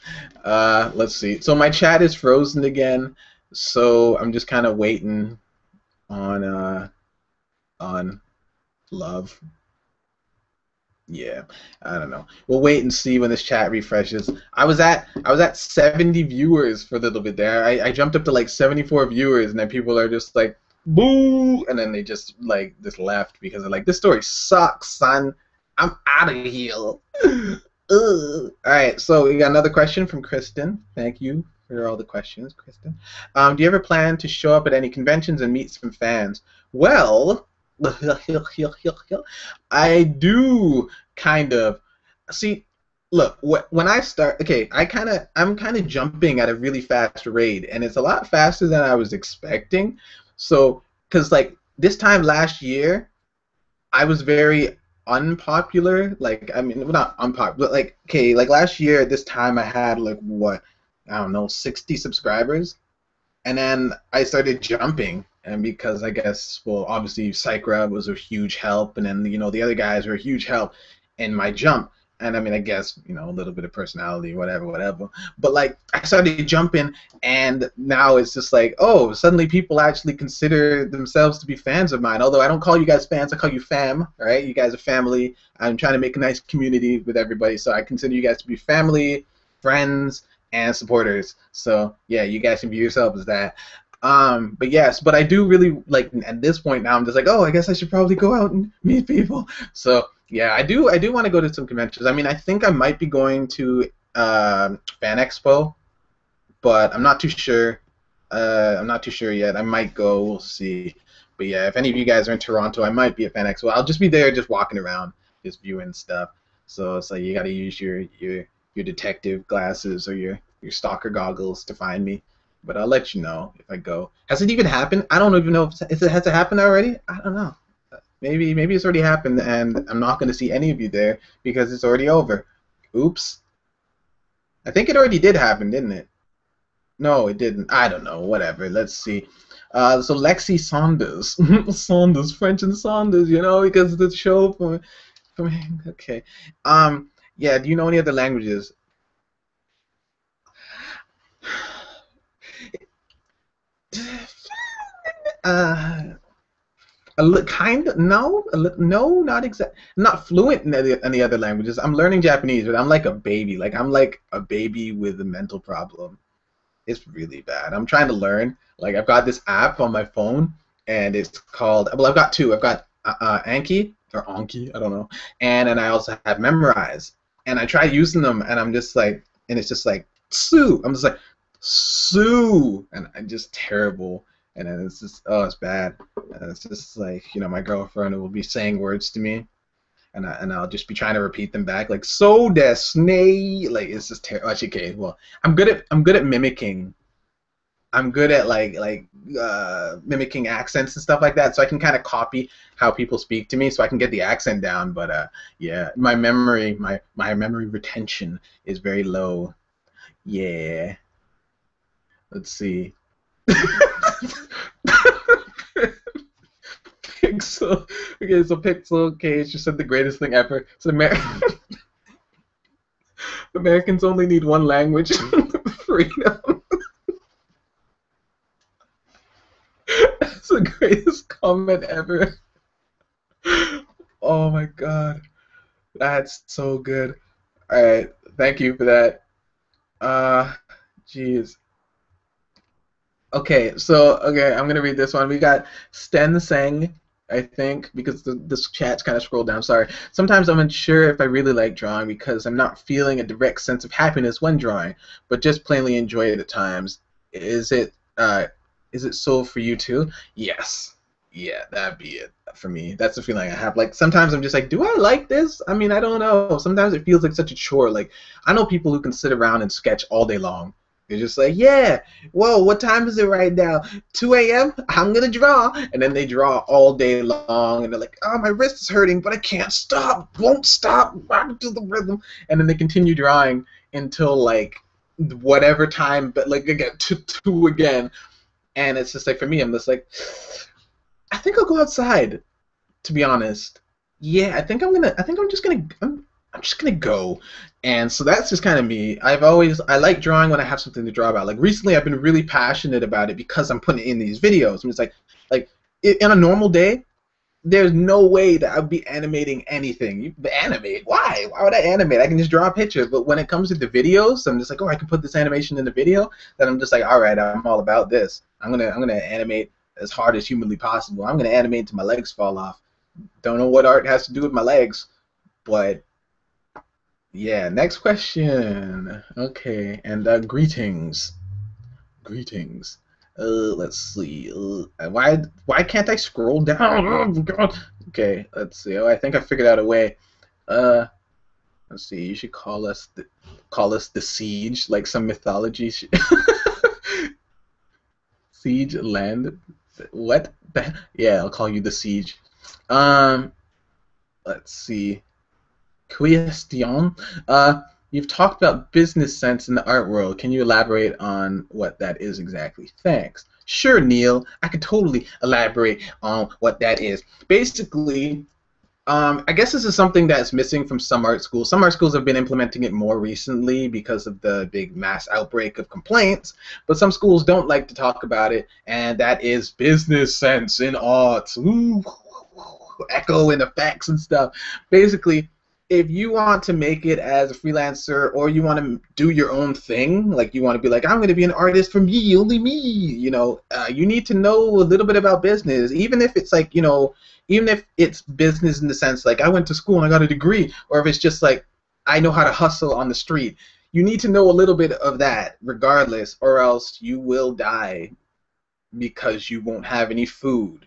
Let's see. So my chat is frozen again, so I'm just kind of waiting on love. Yeah, I don't know. We'll wait and see when this chat refreshes. I was at 70 viewers for a little bit there. I jumped up to like 74 viewers, and then people are just like, boo, and then they just left because they're like, this story sucks, son. I'm out of here. Ugh. All right, so we got another question from Kristen. Thank you for all the questions, Kristen. Do you ever plan to show up at any conventions and meet some fans? Well, I do kind of. See, look, when I start, okay, I'm kind of jumping at a really fast rate, and it's a lot faster than I was expecting. So, because like this time last year, I was very unpopular. Like, I mean, well, not unpopular. Like, okay, like last year at this time, I had like what, I don't know, 60 subscribers, and then I started jumping, and because I guess, well, obviously Psychra was a huge help, and then the other guys were a huge help in my jump. And I mean, I guess a little bit of personality, whatever, whatever. But like, I started jumping, and now it's just like, oh, suddenly people actually consider themselves to be fans of mine. Although I don't call you guys fans, I call you fam, right? You guys are family. I'm trying to make a nice community with everybody, so I consider you guys to be family, friends, and supporters. So yeah, you guys can view yourself as that. But yes, but I do really like at this point now I'm just like, oh, I guess I should probably go out and meet people. So yeah, I do want to go to some conventions. I mean, I think I might be going to Fan Expo, but I'm not too sure. I'm not too sure yet. I might go. We'll see. But yeah, if any of you guys are in Toronto, I might be at Fan Expo. I'll just be there, just walking around, just viewing stuff. So it's like you got to use your detective glasses or your stalker goggles to find me. But I'll let you know if I go. Has it even happened? I don't even know if it has it happened already. I don't know. Maybe it's already happened, and I'm not going to see any of you there because it's already over. Oops. I think it already did happen, didn't it? No, it didn't. I don't know. Whatever. Let's see. So Lexi Saunders, Saunders, French and Saunders, because the show from okay. Yeah. Do you know any other languages? Uh, kind of no, no, not exact, not fluent in any other languages. I'm learning Japanese, but I'm like a baby. Like I'm like a baby with a mental problem. It's really bad. I'm trying to learn. Like I've got this app on my phone, and it's called. Well, I've got two. I've got Anki or Anki, I don't know, and then I also have Memorize. And I try using them, and I'm just like, and it's just like Sue. I'm just like Sue, and I'm just terrible. And then it's just, oh, it's bad. And it's just like, my girlfriend will be saying words to me, and I'll just be trying to repeat them back, like so desnay. Like it's just terrible. Actually, okay, well, I'm good at mimicking. I'm good at mimicking accents and stuff like that, so I can kind of copy how people speak to me, so I can get the accent down. But yeah, my memory retention is very low. Yeah. Let's see. Pixel. Okay, so Pixel Cage just said the greatest thing ever. So Americans only need one language. Freedom. That's the greatest comment ever. Oh my god. That's so good. Alright, thank you for that. Jeez. Okay, I'm gonna read this one. We got Sten Sang, I think, because this chat's kind of scrolled down. Sorry. Sometimes I'm unsure if I really like drawing because I'm not feeling a direct sense of happiness when drawing, but just plainly enjoy it at times. Is it is it so for you too? Yes. Yeah, that'd be it for me. That's the feeling I have. Like sometimes I'm just like, do I like this? I mean, I don't know. Sometimes it feels like such a chore. Like I know people who can sit around and sketch all day long. They're just like, yeah, whoa, what time is it right now? 2 a.m.? I'm going to draw. And then they draw all day long, and they're like, oh, my wrist is hurting, but I can't stop. Won't stop. Rock to the rhythm. And then they continue drawing until, like, whatever time, but, like, again, two again. And it's just like, for me, I'm just like, I think I'll go outside, to be honest. Yeah, I'm just gonna go. And so that's just kind of me. I like drawing when I have something to draw about. Like recently I've been really passionate about it because I'm putting in these videos. And it's like in a normal day, there's no way that I'd be animating anything. Animate? Why? Why would I animate? I can just draw a picture. But when it comes to the videos, I'm just like, oh, I can put this animation in the video. Then I'm just like, all right, I'm all about this. I'm gonna animate as hard as humanly possible. I'm gonna animate until my legs fall off. Don't know what art has to do with my legs, but yeah. Next question. Okay, and greetings. Greetings. Let's see. Why can't I scroll down? Oh, God. Okay, let's see. Oh, I think I figured out a way. Uh, let's see. You should call us the Siege, like some mythology. Siege land. What? Yeah, I'll call you the Siege. Um. let's see. Question. Uh, you've talked about business sense in the art world. Can you elaborate on what that is exactly? Thanks. Sure, Neil. I could totally elaborate on what that is. Basically, I guess this is something that's missing from some art schools. Some art schools have been implementing it more recently because of the big mass outbreak of complaints, but some schools don't like to talk about it, and that is business sense in art. Ooh, echo and effects and stuff. Basically, if you want to make it as a freelancer or you want to do your own thing, like you want to be like, I'm going to be an artist for me, only me, you need to know a little bit about business, even if it's like, even if it's business in the sense like I went to school and I got a degree, or if it's just like I know how to hustle on the street. You need to know a little bit of that regardless, or else you will die because you won't have any food.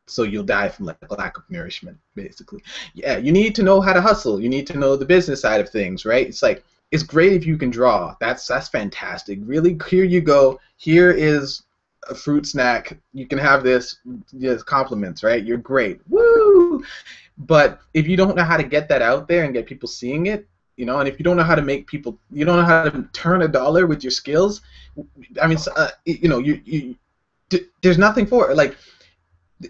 So you'll die from like a lack of nourishment, basically. Yeah, you need to know how to hustle. You need to know the business side of things, right? It's like it's great if you can draw. That's fantastic. Really, here you go. Here is a fruit snack. You can have this. Just compliments, right? You're great. Woo! But if you don't know how to get that out there and get people seeing it, and if you don't know how to make people, you don't know how to turn a dollar with your skills. I mean, there's nothing for it. Like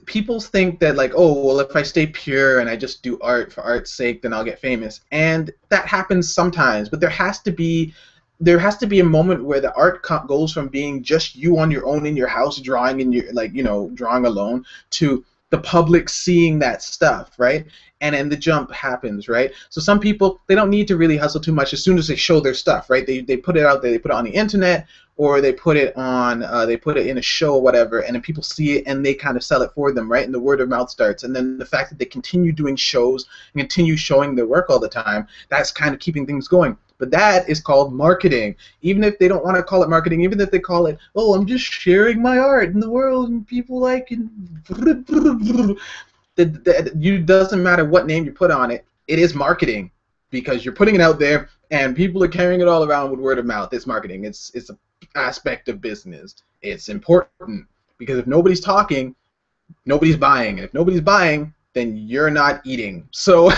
people think that like, oh well, if I stay pure and I just do art for art's sake, then I'll get famous, and that happens sometimes. But there has to be a moment where the art goes from being just you on your own in your house drawing in your drawing alone to the public seeing that stuff, right? And then the jump happens, right? So some people, they don't need to really hustle too much as soon as they show their stuff, right? They put it out there, they put it on the internet, or they put it in a show or whatever, and then people see it and they kind of sell it for them, right? And the word of mouth starts, and then the fact that they continue doing shows and continue showing their work all the time, that's kind of keeping things going. But that is called marketing. Even if they don't want to call it marketing, even if they call it, oh, I'm just sharing my art in the world and people like it. It doesn't matter what name you put on it. It is marketing because you're putting it out there and people are carrying it all around with word of mouth. It's marketing. It's an aspect of business. It's important because if nobody's talking, nobody's buying. And if nobody's buying, then you're not eating. So,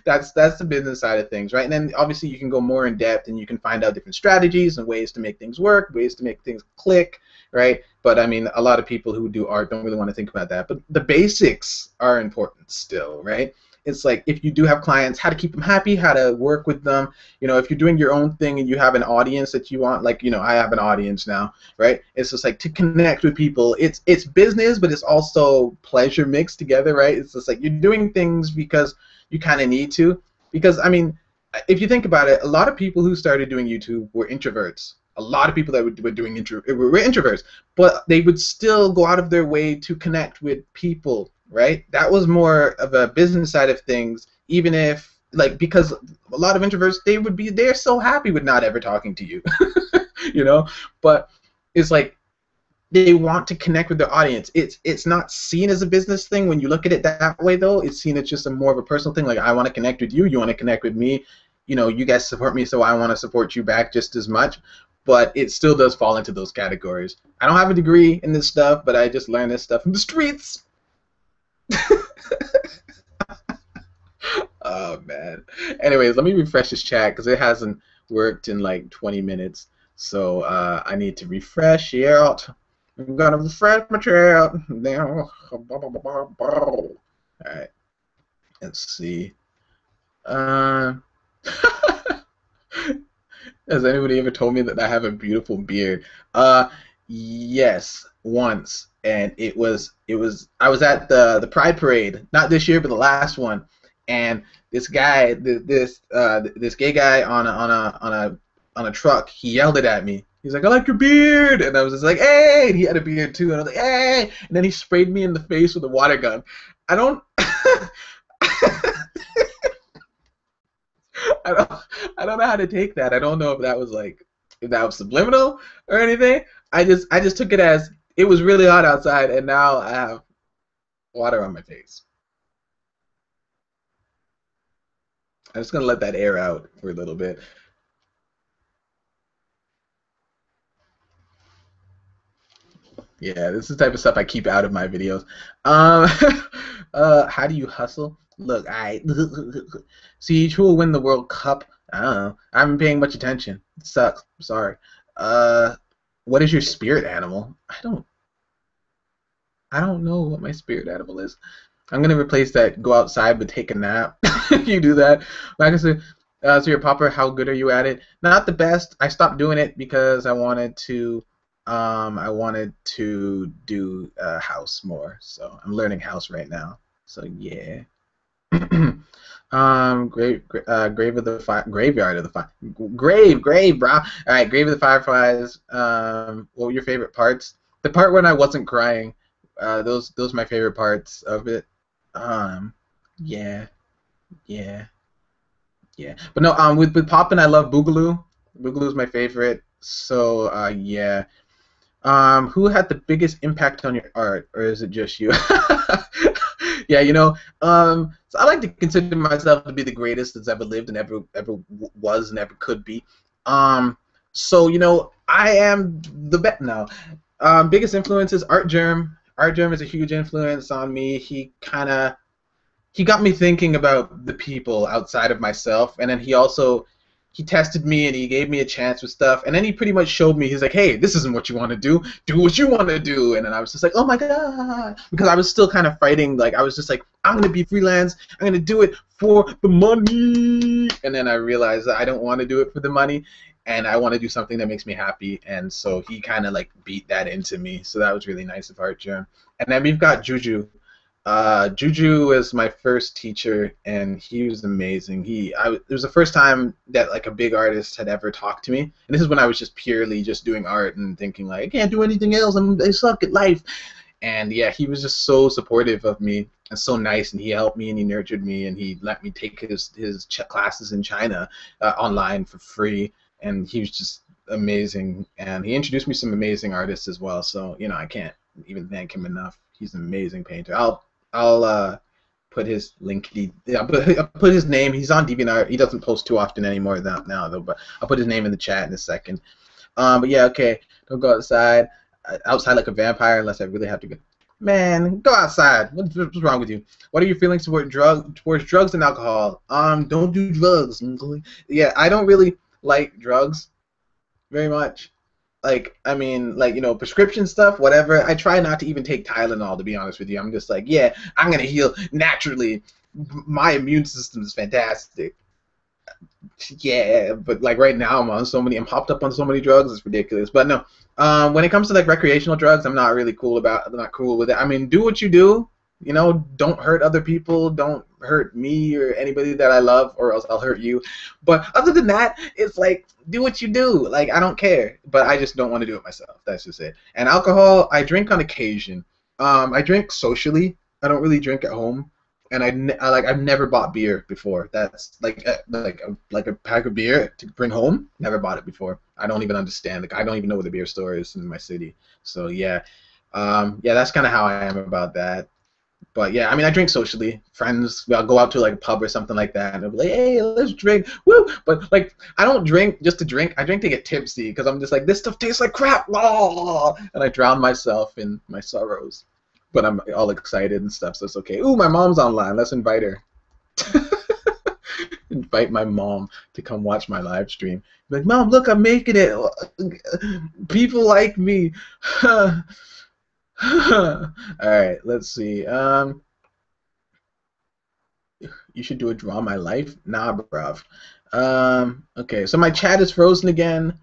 that's the business side of things, right? And then obviously you can go more in depth and you can find out different strategies and ways to make things work, ways to make things click, right? But I mean, a lot of people who do art don't really want to think about that. But the basics are important still, right? It's like if you do have clients, how to keep them happy, how to work with them. If you're doing your own thing and you have an audience that you want, like, I have an audience now, right? It's just like to connect with people. It's business, but it's also pleasure mixed together, right? It's just like you're doing things because you kind of need to. Because, I mean, if you think about it, a lot of people who started doing YouTube were introverts. A lot of people that were doing were introverts, but they would still go out of their way to connect with people, right? That was more of a business side of things, even if, like, because a lot of introverts, they're so happy with not ever talking to you, but it's like they want to connect with their audience. It's not seen as a business thing when you look at it that way, though. It's seen as just more of a personal thing. Like, I want to connect with you, you want to connect with me, you guys support me, so I want to support you back just as much. But it still does fall into those categories. I don't have a degree in this stuff, but I just learned this stuff from the streets. Oh man. Anyways, let me refresh this chat because it hasn't worked in like 20 minutes. So I need to refresh it. I'm gonna refresh my chat. Alright. Let's see. Uh, has anybody ever told me that I have a beautiful beard? Yes, once, and I was at the Pride Parade, not this year, but the last one, and this guy, this gay guy on a truck, he yelled it at me. He's like, "I like your beard," and I was just like, "Hey!" And he had a beard too, and I was like, "Hey!" And then he sprayed me in the face with a water gun. I don't. I don't I don't know how to take that. I don't know if that was subliminal or anything. I just took it as it was really hot outside and now I have water on my face. I'm just gonna let that air out for a little bit. Yeah, this is the type of stuff I keep out of my videos. Um, how do you hustle? Look, I see who will win the World Cup. I don't know. I haven't been paying much attention. It sucks. I'm sorry. Uh, what is your spirit animal? I don't know what my spirit animal is. I'm gonna replace that. Go outside but take a nap. You do that. Like I said, so your popper, how good are you at it? Not the best. I stopped doing it because I wanted to do house more. So I'm learning house right now. So yeah. Grave of the Fire, Graveyard of the Fire, grave, bro. All right, Grave of the Fireflies. What were your favorite parts? The part when I wasn't crying. Those are my favorite parts of it. Um, yeah, yeah, yeah. But no, with Poppin, I love Boogaloo. Boogaloo is my favorite. So yeah. Who had the biggest impact on your art, or is it just you? Yeah, so I like to consider myself to be the greatest that's ever lived and ever was and ever could be. So I am the best now. Biggest influences, Art Germ. Art Germ is a huge influence on me. He got me thinking about the people outside of myself, and then he tested me and he gave me a chance with stuff, and then he pretty much showed me, he's like, hey, this isn't what you want to do what you want to do. And then I was just like, oh my god, because I was still kind of fighting, like I was just like, I'm gonna be freelance, I'm gonna do it for the money, and then I realized that I don't want to do it for the money, and I want to do something that makes me happy. And so he kind of like beat that into me, so that was really nice of Art Germ. And then we've got Juju was my first teacher, and he was amazing. It was the first time that like a big artist had ever talked to me, and this is when I was just purely just doing art and thinking like, I can't do anything else. I suck at life. And yeah, he was just so supportive of me and so nice, and he helped me and he nurtured me, and he let me take his classes in China online for free, and he was just amazing. And he introduced me to some amazing artists as well. So I can't even thank him enough. He's an amazing painter. I'll put his link. I'll put his name. He's on DeviantArt. He doesn't post too often anymore now though. But I'll put his name in the chat in a second. But yeah, okay. Don't go outside like a vampire unless I really have to go. Man, go outside. What's wrong with you? What are your feelings towards drugs and alcohol? Don't do drugs. Yeah, I don't really like drugs very much. Like, I mean, like, prescription stuff, whatever. I try not to even take Tylenol, to be honest with you. I'm just like, yeah, I'm gonna heal naturally. My immune system is fantastic. Yeah, but like right now I'm hopped up on so many drugs, it's ridiculous. But no, when it comes to like recreational drugs, I'm not cool with it. I mean, do what you do, don't hurt other people, don't hurt me or anybody that I love, or else I'll hurt you. But other than that, it's like, do what you do. Like, I don't care, but I just don't want to do it myself. That's just it. And alcohol, I drink on occasion. I drink socially. I don't really drink at home. And I've never bought beer before. That's like a pack of beer to bring home. Never bought it before. I don't even understand. Like, I don't even know where the beer store is in my city. So yeah, yeah, that's kind of how I am about that. But yeah, I mean, I drink socially. Friends, I'll go out to like a pub or something like that, and they'll be like, "Hey, let's drink, woo!" But like, I don't drink just to drink. I drink to get tipsy because I'm just like, this stuff tastes like crap, and I drown myself in my sorrows. But I'm all excited and stuff, so it's okay. Ooh, my mom's online. Let's invite her. Invite my mom to come watch my live stream. Be like, Mom, look, I'm making it. People like me. All right, let's see. You should do a draw my life. Nah, bruv. Okay, so my chat is frozen again.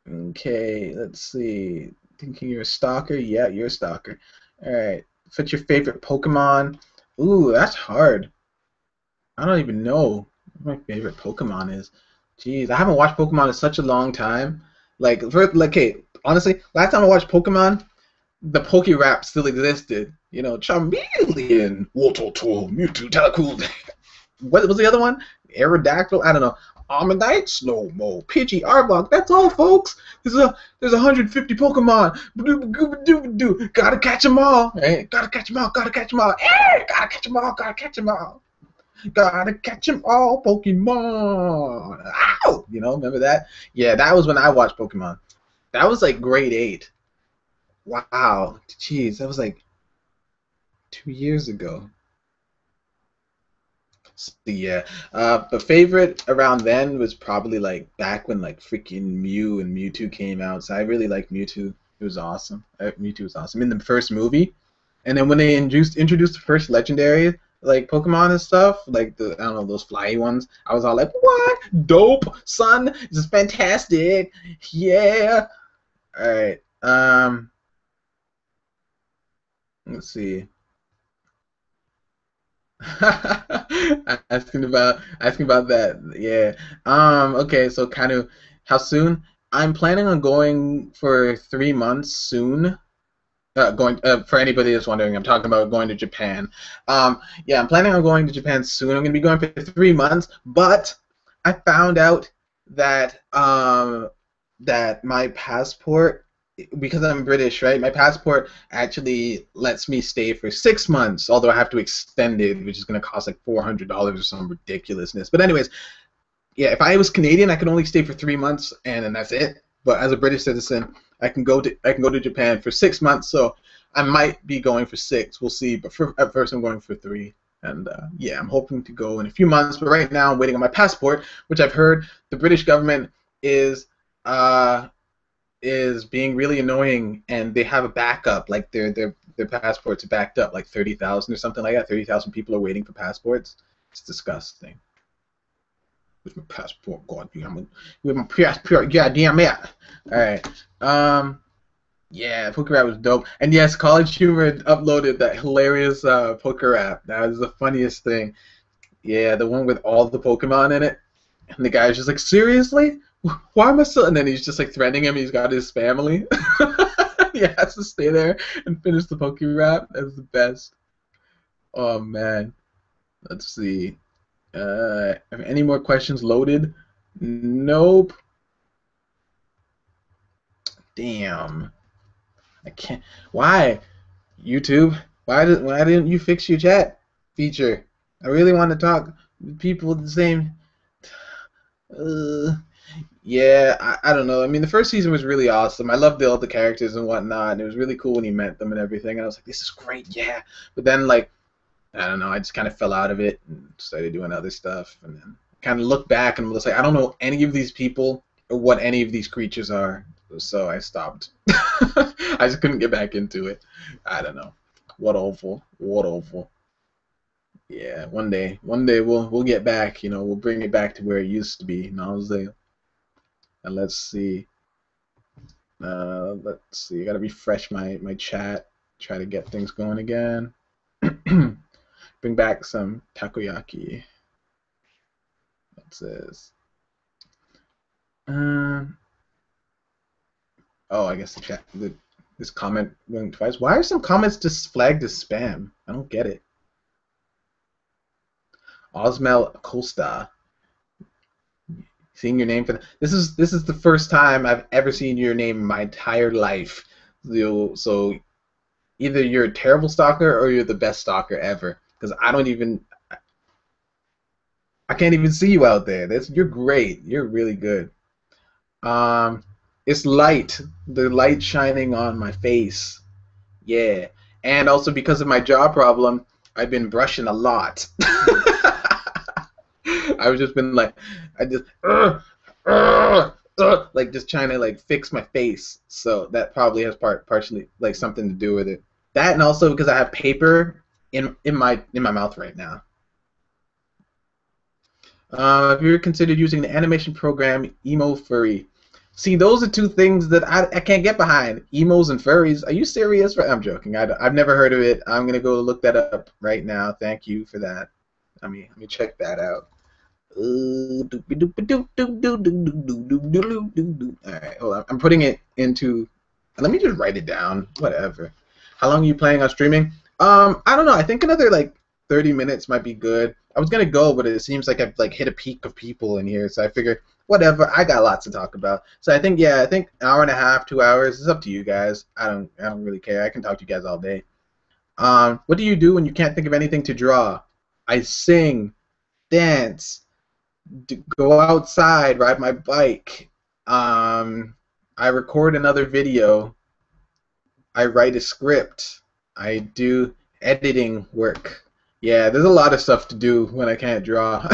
Okay, let's see. Thinking you're a stalker? Yeah, you're a stalker. All right. What's your favorite Pokemon? Ooh, that's hard. I don't even know what my favorite Pokemon is. Jeez, I haven't watched Pokemon in such a long time. Hey, honestly, last time I watched Pokemon, the Poke Rap still existed. Charmeleon, Waltotol, Mewtwo, Tentacool. What was the other one? Aerodactyl? I don't know. Armanite, Slowmo, Pidgey, Arbok. That's all, folks. There's 150 Pokemon. Gotta catch them all. Right? Gotta catch them all. Gotta catch them all. Gotta catch them all. Gotta catch them all. Gotta catch them all, Pokemon. Ow! Remember that? Yeah, that was when I watched Pokemon. That was like grade 8. Wow. Jeez, that was like 2 years ago. So, yeah. But favorite around then was probably like back when like freaking Mew and Mewtwo came out. So I really liked Mewtwo. It was awesome. Mewtwo was awesome in the first movie, and then when they introduced the first legendary like Pokemon and stuff, like the I don't know those flyy ones, I was all like, "What? Dope, son! This is fantastic! Yeah!" All right. Let's see. Asking about that. Yeah. Okay, so kind of how soon? I'm planning on going for 3 months soon. Going for anybody that's wondering, I'm talking about going to Japan. Yeah, I'm planning on going to Japan soon. I'm gonna be going for 3 months, but I found out that that my passport, because I'm British, right? My passport actually lets me stay for 6 months, although I have to extend it, which is gonna cost like $400 or some ridiculousness. But anyways, yeah, if I was Canadian, I could only stay for 3 months, and then that's it. But as a British citizen, I can go to Japan for 6 months. So I might be going for six. We'll see. But at first, I'm going for 3. And yeah, I'm hoping to go in a few months. But right now, I'm waiting on my passport, which I've heard the British government is uh, is being really annoying, and they have a backup. Like their passports are backed up, like 30,000 or something like that. 30,000 people are waiting for passports. It's disgusting. With my passport, God damn it. With my passport, goddamn it. Alright. Yeah, poker rap was dope. And yes, College Humor uploaded that hilarious poker rap. That was the funniest thing. Yeah, the one with all the Pokemon in it. And the guy's just like, seriously? Why am I still? And then he's just like threatening him. He's got his family. He has to stay there and finish the poker rap. That's the best. Oh man. Let's see. Have any more questions loaded? Nope. Damn. I can't. Why? YouTube? Why didn't you fix your chat feature? I really want to talk with people with the same. Uh, yeah, I don't know. I mean, the first season was really awesome. I loved all the characters and whatnot, and it was really cool when you met them and everything. And I was like, this is great, yeah. But then, like, I don't know, I just kind of fell out of it and started doing other stuff, and then kind of looked back and was like, I don't know any of these people or what any of these creatures are, so I stopped. I just couldn't get back into it. I don't know. What awful. What awful. Yeah, one day we'll get back. We'll bring it back to where it used to be. And let's see. Let's see. I gotta refresh my chat. Try to get things going again. Bring back some takoyaki. What's this? Oh, I guess this comment went twice. Why are some comments just flagged as spam? I don't get it. Osmel Costa. Seeing your name for this is the first time I've ever seen your name in my entire life. So either you're a terrible stalker or you're the best stalker ever. Because I can't even see you out there. You're great. You're really good. Um, it's light. The light shining on my face. Yeah. And also because of my jaw problem, I've been brushing a lot. I've just been like, I just, like just trying to like fix my face. So that probably has partially like something to do with it. That and also because I have paper in my mouth right now. Have you ever considered using the animation program Emo Furry? See, those are two things that I can't get behind. Emos and furries. Are you serious? I'm joking. I've never heard of it. I'm gonna go look that up right now. Thank you for that. Let me check that out. Alright, hold on. I'm putting it into. Let me just write it down. Whatever. How long are you planning on streaming? I don't know. I think another like 30 minutes might be good. I was gonna go, but it seems like I've like hit a peak of people in here, so I figured whatever. I got lots to talk about. So I think an hour and a half, 2 hours. It's up to you guys. I don't really care. I can talk to you guys all day. What do you do when you can't think of anything to draw? I sing, dance, go outside, ride my bike. I record another video. I write a script. I do editing work. Yeah, there's a lot of stuff to do when I can't draw.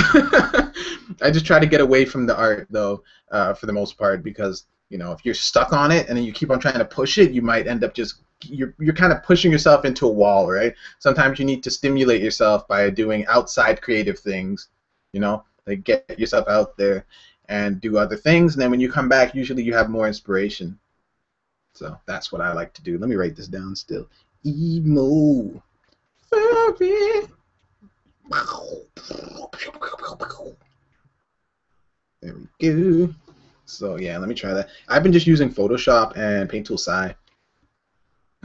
I just try to get away from the art though, for the most part, because if you're stuck on it and then you keep on trying to push it, you might end up just you're kind of pushing yourself into a wall, right? Sometimes you need to stimulate yourself by doing outside creative things, like get yourself out there and do other things, and then when you come back, usually you have more inspiration. So that's what I like to do. Let me write this down still. Emo. Furry. There we go. So yeah, let me try that. I've been just using Photoshop and Paint Tool Sai.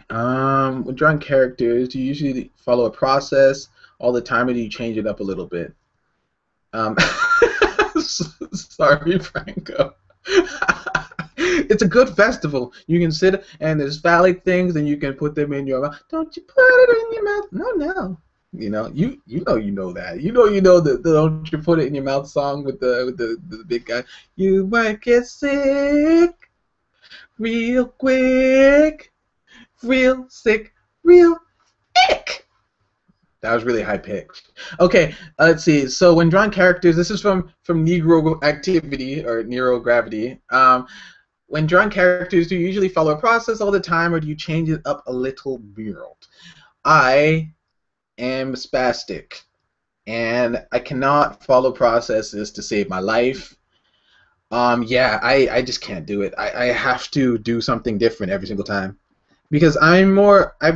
When drawing characters, do you usually follow a process all the time, or do you change it up a little bit? Um, sorry, Franco. It's a good festival. You can sit and there's phallic things, and you can put them in your mouth. Don't you put it in your mouth? No, no. You know that. You know the "Don't You Put It in Your Mouth" song with the big guy. You might get sick real quick, real sick, real ick. That was really high pitched. Okay, let's see. So when drawing characters, this is from Negro Activity or Nero Gravity. When drawing characters, do you usually follow a process all the time, or do you change it up a little bit? I am spastic, and I cannot follow processes to save my life. Yeah, I just can't do it. I have to do something different every single time because I've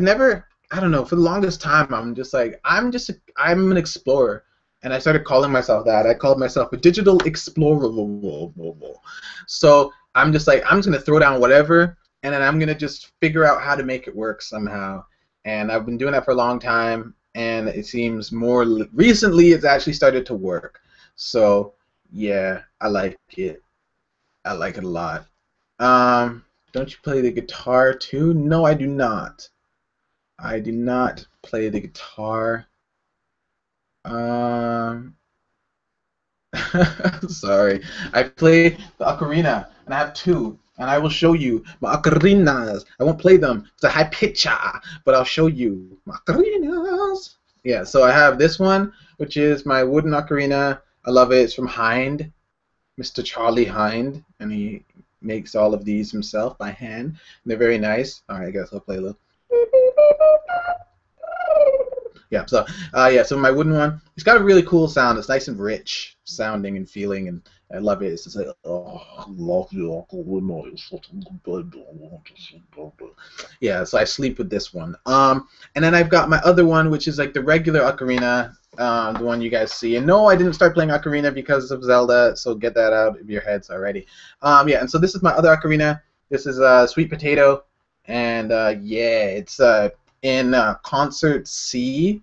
never, I don't know, for the longest time I'm just like, I'm an explorer, and I started calling myself that. I called myself a digital explorer. So I'm just like, I'm just gonna throw down whatever, and then I'm gonna just figure out how to make it work somehow. And I've been doing that for a long time, and it seems more recently it's actually started to work. So yeah, I like it. I like it a lot. Don't you play the guitar too? No, I do not. I do not play the guitar. Um, sorry. I play the ocarina, and I have two, and I will show you my ocarinas. I won't play them. It's a high pitcher, but I'll show you my ocarinas. Yeah, so I have this one, which is my wooden ocarina. I love it. It's from Hind, Mr. Charlie Hind, and he makes all of these himself by hand. And they're very nice. All right, I guess I'll play a little. Yeah, so yeah, so my wooden one, it's got a really cool sound. It's nice and rich sounding and feeling, and I love it. It's just like, oh, I love your ocarina. It's such a good bed. Yeah, so I sleep with this one. And then I've got my other one, which is like the regular ocarina, the one you guys see. And no, I didn't start playing ocarina because of Zelda, so get that out of your heads already. Yeah, and so this is my other ocarina. This is Sweet Potato, and yeah, it's in concert C.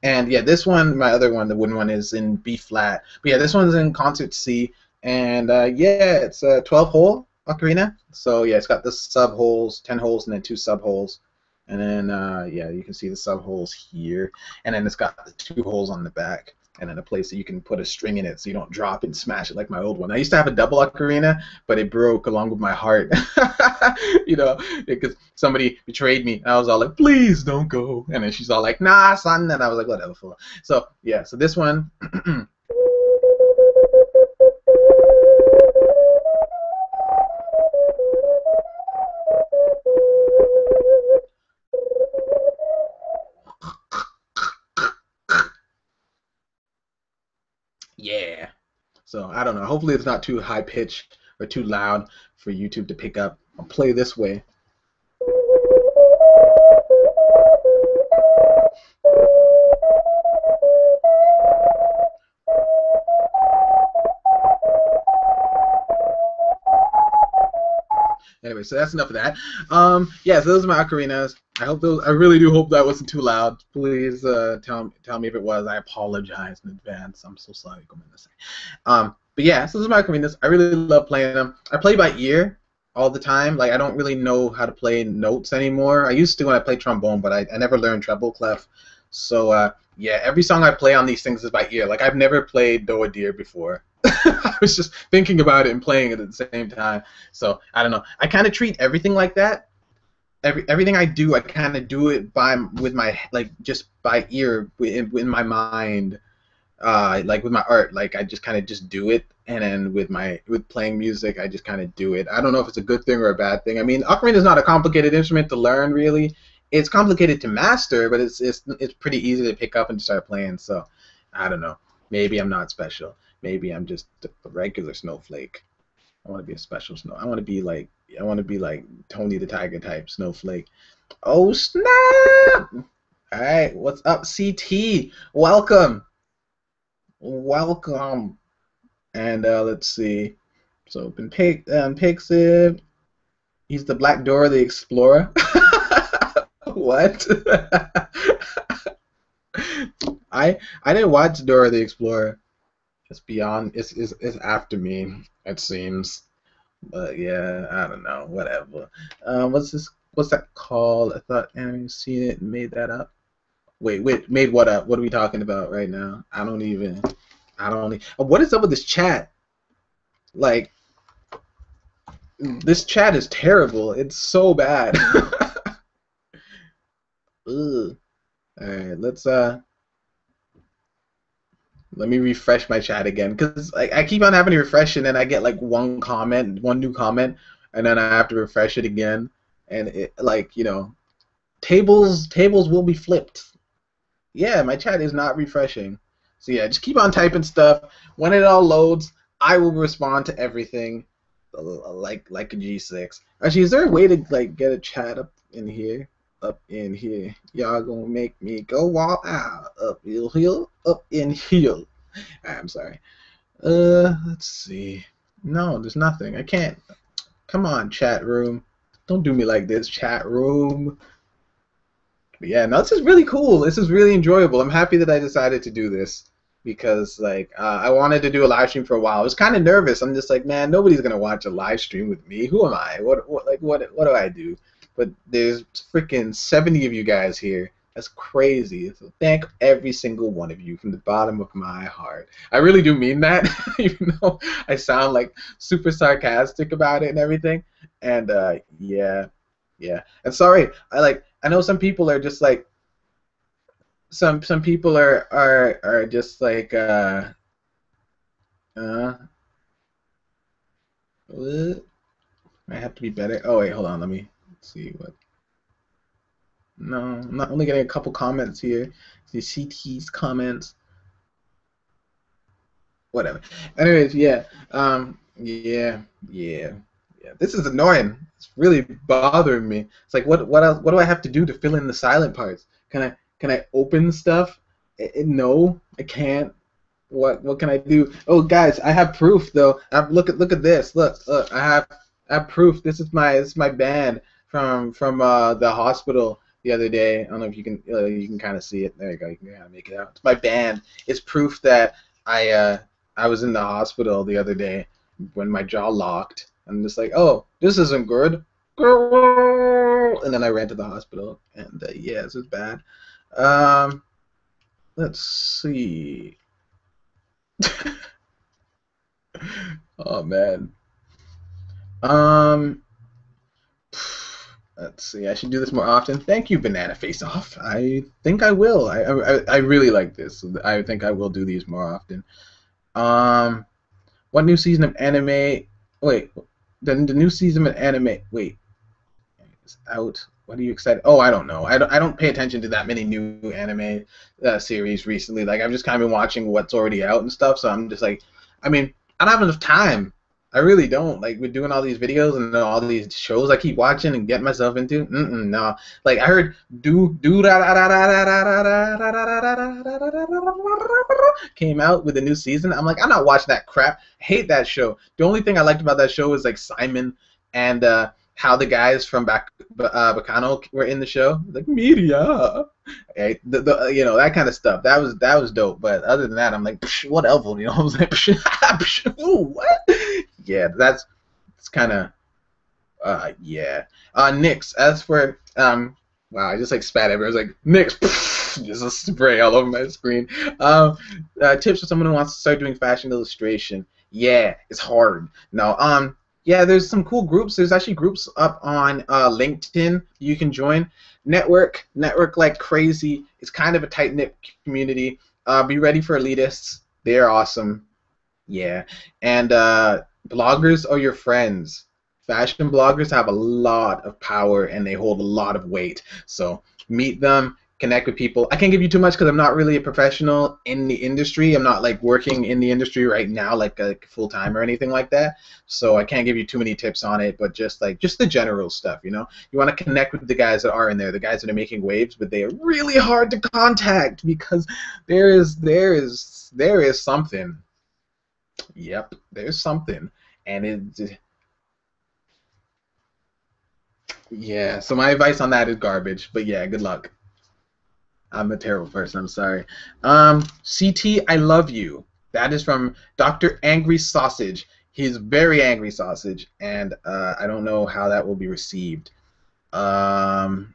And yeah, this one, my other one, the wooden one, is in B flat. But yeah, this one's in concert C. And yeah, it's a 12-hole ocarina. So yeah, it's got the sub holes, 10 holes, and then 2 sub holes. And then yeah, you can see the sub holes here. And then it's got the 2 holes on the back. And then a place that you can put a string in it so you don't drop it and smash it like my old one. I used to have a double ocarina, but it broke along with my heart. Because somebody betrayed me. And I was all like, please don't go. And then she's all like, nah, son. And I was like, whatever. So, yeah, so this one. Yeah. So I don't know. Hopefully it's not too high pitched or too loud for YouTube to pick up. I'll play this way. Anyway, so that's enough of that. Yeah, so those are my ocarinas. I really do hope that wasn't too loud. Please tell me if it was. I apologize in advance. I'm so sorry. But yeah, so those are my ocarinas. I really love playing them. I play by ear all the time. Like I don't really know how to play notes anymore. I used to when I played trombone, but I never learned treble clef. So yeah, every song I play on these things is by ear. Like I've never played Do a Deer before. I was just thinking about it and playing it at the same time. So I don't know. I kind of treat everything like that. everything I do, I kind of do it by with my like just by ear in my mind. Like with my art, like I just kind of just do it, and then with playing music, I just kind of do it. I don't know if it's a good thing or a bad thing. I mean, ocarina is not a complicated instrument to learn, really. It's complicated to master, but it's pretty easy to pick up and start playing. So, I don't know. Maybe I'm not special. Maybe I'm just a regular snowflake. I want to be a special snow. I want to be like Tony the Tiger type snowflake. Oh snap! All right, what's up, CT? Welcome. Welcome. And let's see. So Pixiv. He's the Black Dora the Explorer. What? I didn't watch Dora the Explorer. It's beyond. It's after me. It seems. But yeah, I don't know. Whatever. What's this? What's that called? I thought anime seen it and made that up. Wait. Made what up? What are we talking about right now? I don't even. What is up with this chat? Like, this chat is terrible. It's so bad. Ugh. All right, let me refresh my chat again, because like I keep on having to refresh, and then I get like one new comment, and then I have to refresh it again, and it like tables will be flipped. Yeah, my chat is not refreshing. So yeah, just keep on typing stuff. When it all loads, I will respond to everything, like a G6. Actually, is there a way to like get a chat up in here? Up in here, y'all gonna make me go all out. Up in here. I'm sorry. Let's see. No, there's nothing. I can't. Come on, chat room. Don't do me like this, chat room. But yeah, no, this is really cool. This is really enjoyable. I'm happy that I decided to do this, because like I wanted to do a live stream for a while. I was kind of nervous. I'm just like, man, nobody's gonna watch a live stream with me. Who am I? What do I do? But there's freaking 70 of you guys here. That's crazy. So thank every single one of you from the bottom of my heart. I really do mean that, even though I sound like super sarcastic about it and everything. And yeah. And sorry, I know some people are just like some people are just like what? I have to be better. Oh wait, hold on. Let me see what. No, I'm not only getting a couple comments here. See CT's comments. Whatever. Anyways, yeah. Yeah. This is annoying. It's really bothering me. It's like what else? What do I have to do to fill in the silent parts? Can I open stuff? No, I can't. What can I do? Oh, guys, I have proof though. Look at this. Look. I have proof. This is my band from the hospital the other day. I don't know if you can kind of see it. There you go. You can kind of make it out. It's my band. It's proof that I was in the hospital the other day when my jaw locked. I'm just like, oh, this isn't good. And then I ran to the hospital, and yeah, this is bad. Let's see. Oh man. Um, let's see. I should do this more often. Thank you, Banana Face Off. I think I will. I really like this. I think I will do these more often. What new season of anime? Wait, the new season of anime. Wait, it's out. What are you excited? Oh, I don't know. I don't pay attention to that many new anime series recently. Like I've just kind of been watching what's already out and stuff. So I'm just like, I mean, I don't have enough time. I really don't. Like we're doing all these videos and all these shows I keep watching and getting myself into. No. Like I heard came out with a new season. I'm like, I'm not watching that crap. I hate that show. The only thing I liked about that show was like Simon and how the guys from Bacano were in the show. Like media. Okay, that kind of stuff. That was dope. But other than that, I'm like, whatever. You know, I was like, ooh, what? Yeah, it's kind of yeah. Nyx. As for wow, I just like spat everywhere. I was like Nyx, just a spray all over my screen. Tips for someone who wants to start doing fashion illustration. Yeah, it's hard. No, Yeah, there's some cool groups. There's actually groups up on LinkedIn you can join. Network like crazy. It's kind of a tight knit community. Be ready for elitists. They're awesome. Yeah, and bloggers are your friends. Fashion bloggers have a lot of power and they hold a lot of weight. So meet them, connect with people. I can't give you too much because I'm not really a professional in the industry. I'm not like working in the industry right now, like full time or anything like that. So I can't give you too many tips on it. But just the general stuff, you know. You want to connect with the guys that are in there, the guys that are making waves, but they are really hard to contact because there is something. Yep, there's something, and yeah. So my advice on that is garbage. But yeah, good luck. I'm a terrible person. I'm sorry. CT, I love you. That is from Dr. Angry Sausage. He's very angry sausage, and I don't know how that will be received. Um,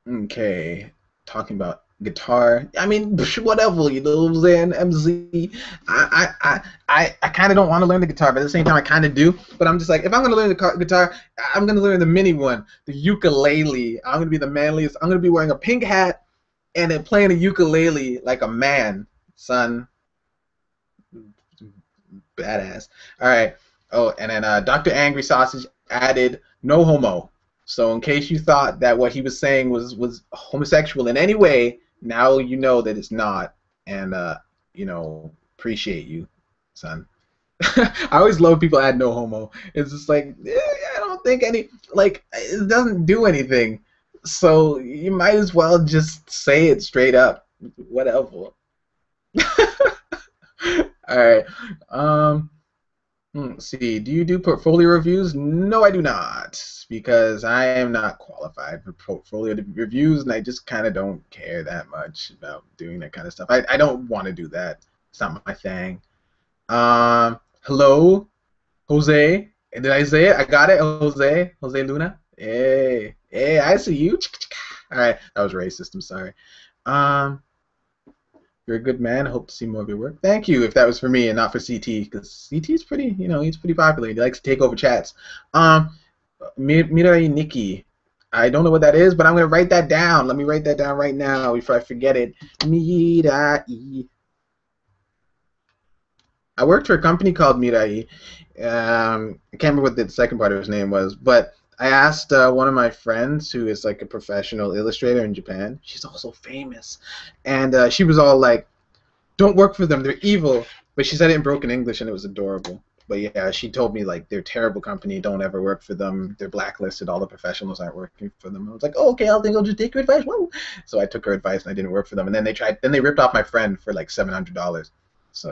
Okay, talking about guitar. I mean, whatever, you know what I'm saying? MZ. I kind of don't want to learn the guitar, but at the same time, I kind of do. But I'm just like, if I'm gonna learn the guitar, I'm gonna learn the mini one, the ukulele. I'm gonna be the manliest. I'm gonna be wearing a pink hat and then playing a ukulele like a man, son. Badass. All right. Oh, and then Dr. Angry Sausage added no homo. So in case you thought that what he was saying was homosexual in any way, now you know that it's not. And appreciate you, son. I always love people add no homo. It's just like I don't think any like it doesn't do anything. So you might as well just say it straight up. Whatever. All right. Um, let's see. Do you do portfolio reviews? No, I do not, because I am not qualified for portfolio reviews, and I just kind of don't care that much about doing that kind of stuff. I don't want to do that. It's not my thing. Hello, Jose. Did I say it? I got it, Jose. Jose Luna. Hey, I see you. All right, that was racist. I'm sorry. Um, you're a good man. I hope to see more of your work. Thank you. If that was for me and not for CT, because CT is pretty, he's pretty popular. He likes to take over chats. Mirai Nikki. I don't know what that is, but I'm gonna write that down. Let me write that down right now before I forget it. Mirai. I worked for a company called Mirai. I can't remember what the second part of his name was, but I asked one of my friends who is like a professional illustrator in Japan. She's also famous, and she was all like, "Don't work for them. They're evil." But she said it in broken English, and it was adorable. But yeah, she told me like they're a terrible company. Don't ever work for them. They're blacklisted. All the professionals aren't working for them. I was like, oh, okay, I'll just take your advice. Whoa. So I took her advice, and I didn't work for them. And then they ripped off my friend for like $700. So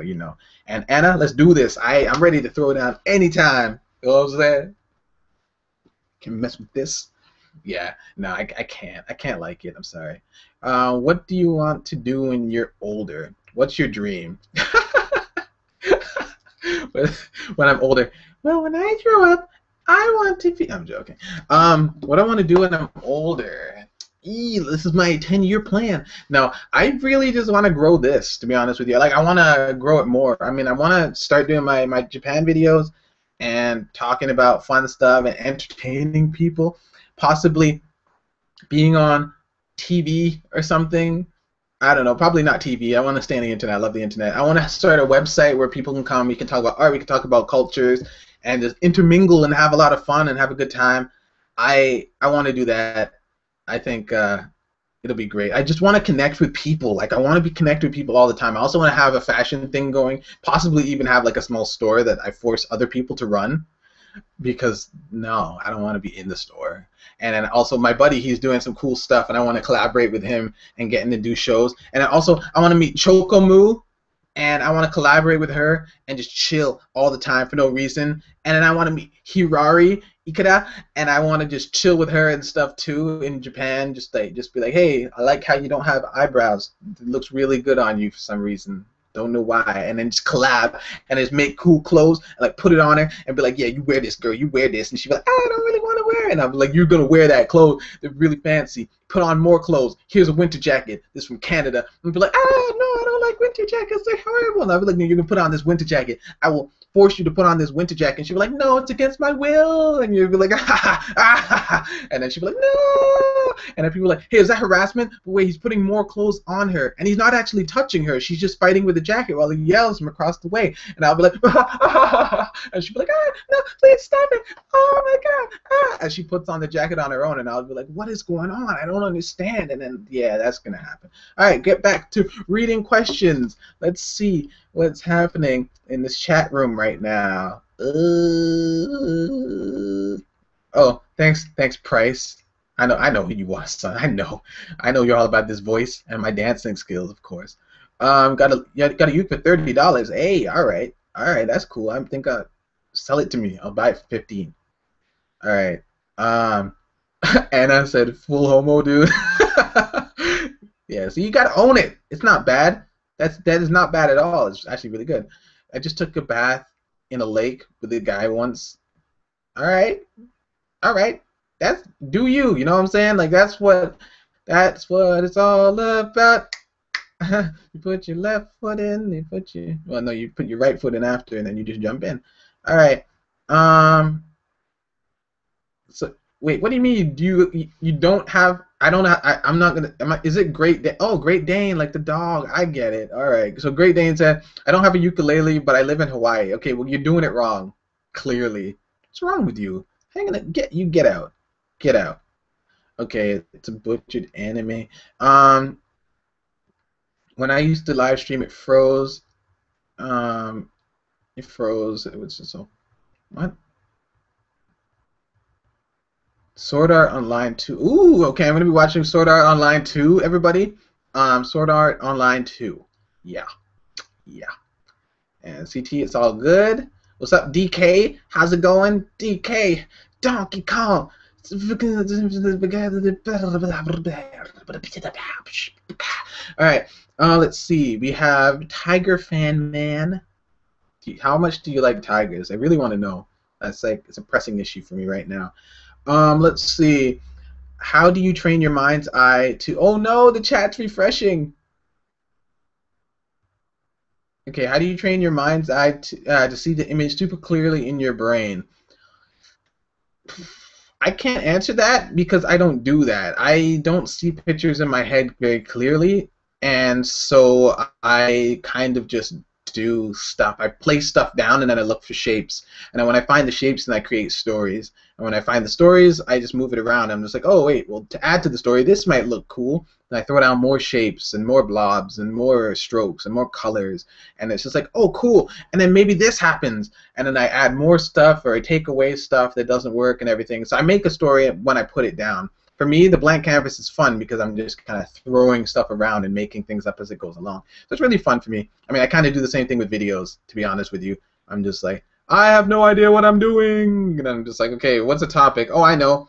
And Anna, let's do this. I'm ready to throw down anytime. You know what I'm saying? Can mess with this? Yeah, no, I can't. I can't like it. I'm sorry. What do you want to do when you're older? What's your dream? When I'm older. Well, when I grow up, I want to be. I'm joking. What I want to do when I'm older. This is my 10-year plan. No, I really just want to grow this, to be honest with you. Like, I want to grow it more. I mean, I want to start doing my Japan videos and talking about fun stuff and entertaining people, possibly being on TV or something. I don't know, probably not TV. I want to stay on the internet. I love the internet. I want to start a website where people can come. We can talk about art. We can talk about cultures, and just intermingle and have a lot of fun and have a good time. I want to do that. I think it'll be great. I just want to connect with people. Like I want to be connected with people all the time. I also want to have a fashion thing going. Possibly even have like a small store that I force other people to run. Because no, I don't want to be in the store. And then also my buddy, he's doing some cool stuff, and I want to collaborate with him and get him to do shows. And then also I want to meet Chokomu, and I want to collaborate with her and just chill all the time for no reason. And then I want to meet Hirari Ikeda, and I want to just chill with her and stuff too in Japan. Just be like, hey, I like how you don't have eyebrows. It looks really good on you for some reason. Don't know why. And then just collab and just make cool clothes and like put it on her and be like, yeah, you wear this, girl, you wear this. And she'd be like, I don't really want to wear it. And I'm like, you're gonna wear that clothes. They're really fancy. Put on more clothes. Here's a winter jacket. This is from Canada. And be like, no, I don't like winter jackets. They're horrible. And I'll be like, you're gonna put on this winter jacket. I will force you to put on this winter jacket, and she'd be like, no, it's against my will, and you'd be like, and then she'd be like, no, and then people are like, hey, is that harassment? But wait, he's putting more clothes on her, and he's not actually touching her. She's just fighting with the jacket while he yells from across the way, and I'll be like, and she'd be like, no, please stop it, oh my god, and she puts on the jacket on her own, and I'll be like, what is going on? I don't understand. And then, yeah, that's gonna happen. All right, get back to reading questions. Let's see what's happening in this chat room right now. Oh, thanks, Price. I know who you are, son. I know you're all about this voice and my dancing skills, of course. Got a uke for $30. Hey, all right, that's cool. I think sell it to me. I'll buy it for 15. All right. Anna said full homo, dude. Yeah, so you gotta own it. It's not bad. That is not bad at all. It's actually really good. I just took a bath in a lake with a guy once. All right. That's do you. You know what I'm saying? Like that's what it's all about. You put your left foot in. You put your right foot in after, and then you just jump in. All right. So wait, what do you mean? You don't have? I'm not gonna. Is it Great Dane? Oh, Great Dane, like the dog. I get it. All right. So Great Dane said, I don't have a ukulele, but I live in Hawaii. Okay, well you're doing it wrong. Clearly, what's wrong with you? Hang on, get out. Get out. Okay, it's a butchered anime. When I used to live stream, it froze. It froze. It was just so. What? Sword Art Online 2. Ooh, okay, I'm going to be watching Sword Art Online 2, everybody. Sword Art Online 2. Yeah. And CT, it's all good. What's up, DK? How's it going? DK, Donkey Kong. Alright, let's see. We have Tiger Fan Man. How much do you like tigers? I really want to know. It's a pressing issue for me right now. Let's see. How do you train your mind's eye to... Oh no, the chat's refreshing. Okay, how do you train your mind's eye to see the image super clearly in your brain? I can't answer that because I don't do that. I don't see pictures in my head very clearly, and so I kind of just do stuff. I place stuff down and then I look for shapes. And then when I find the shapes, then I create stories. And when I find the stories, I just move it around. I'm just like, oh wait, well to add to the story, this might look cool. And I throw down more shapes and more blobs and more strokes and more colors. And it's just like, oh cool. And then maybe this happens. And then I add more stuff or I take away stuff that doesn't work and everything. So I make a story when I put it down. For me, the blank canvas is fun because I'm just kind of throwing stuff around and making things up as it goes along. So it's really fun for me. I mean, I kind of do the same thing with videos, to be honest with you. I'm just like, I have no idea what I'm doing. And I'm just like, okay, what's a topic? Oh, I know.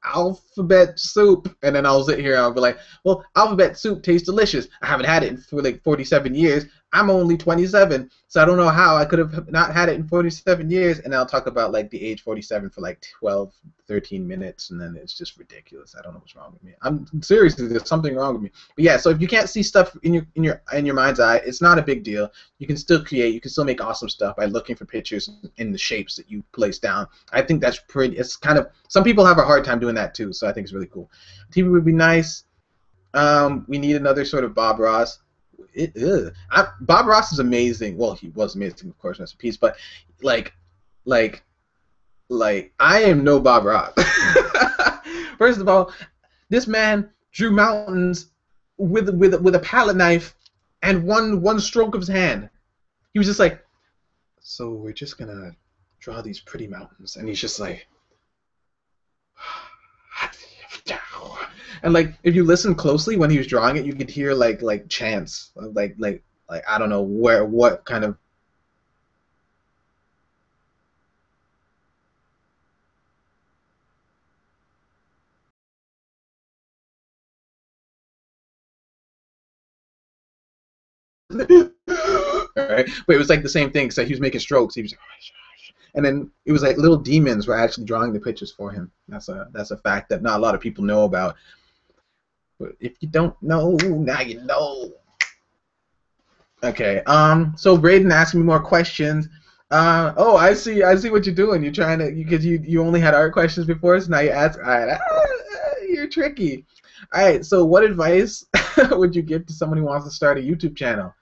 Alphabet soup. And then I'll sit here and I'll be like, well, alphabet soup tastes delicious. I haven't had it for like 47 years. I'm only 27, so I don't know how I could have not had it in 47 years. And I'll talk about like the age 47 for like 12, 13 minutes, and then it's just ridiculous. I don't know what's wrong with me. I'm seriously, there's something wrong with me. But yeah, so if you can't see stuff in your mind's eye, it's not a big deal. You can still create. You can still make awesome stuff by looking for pictures in the shapes that you place down. I think that's pretty. It's kind of, some people have a hard time doing that too, so I think it's really cool. TV would be nice. We need another sort of Bob Ross. Bob Ross is amazing. Well, he was amazing, of course, rest in peace. But like, I am no Bob Ross. First of all, this man drew mountains with a palette knife and one stroke of his hand. He was just like, so we're just gonna draw these pretty mountains, and he's just like. And like, if you listen closely when he was drawing it, you could hear like chants, like I don't know what kind of. All right, but it was like the same thing. So he was making strokes. He was, and then it was like little demons were actually drawing the pictures for him. That's a fact that not a lot of people know about. But if you don't know, now you know. Okay. So Braden asked me more questions. Oh, I see what you're doing. You're trying to because you only had art questions before, so now you ask. All right, you're tricky. All right, so what advice would you give to someone who wants to start a YouTube channel?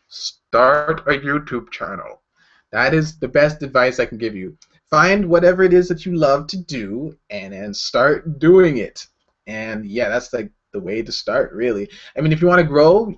Start a YouTube channel. That is the best advice I can give you. Find whatever it is that you love to do and then start doing it. And yeah, that's like the way to start, really. I mean, if you want to grow,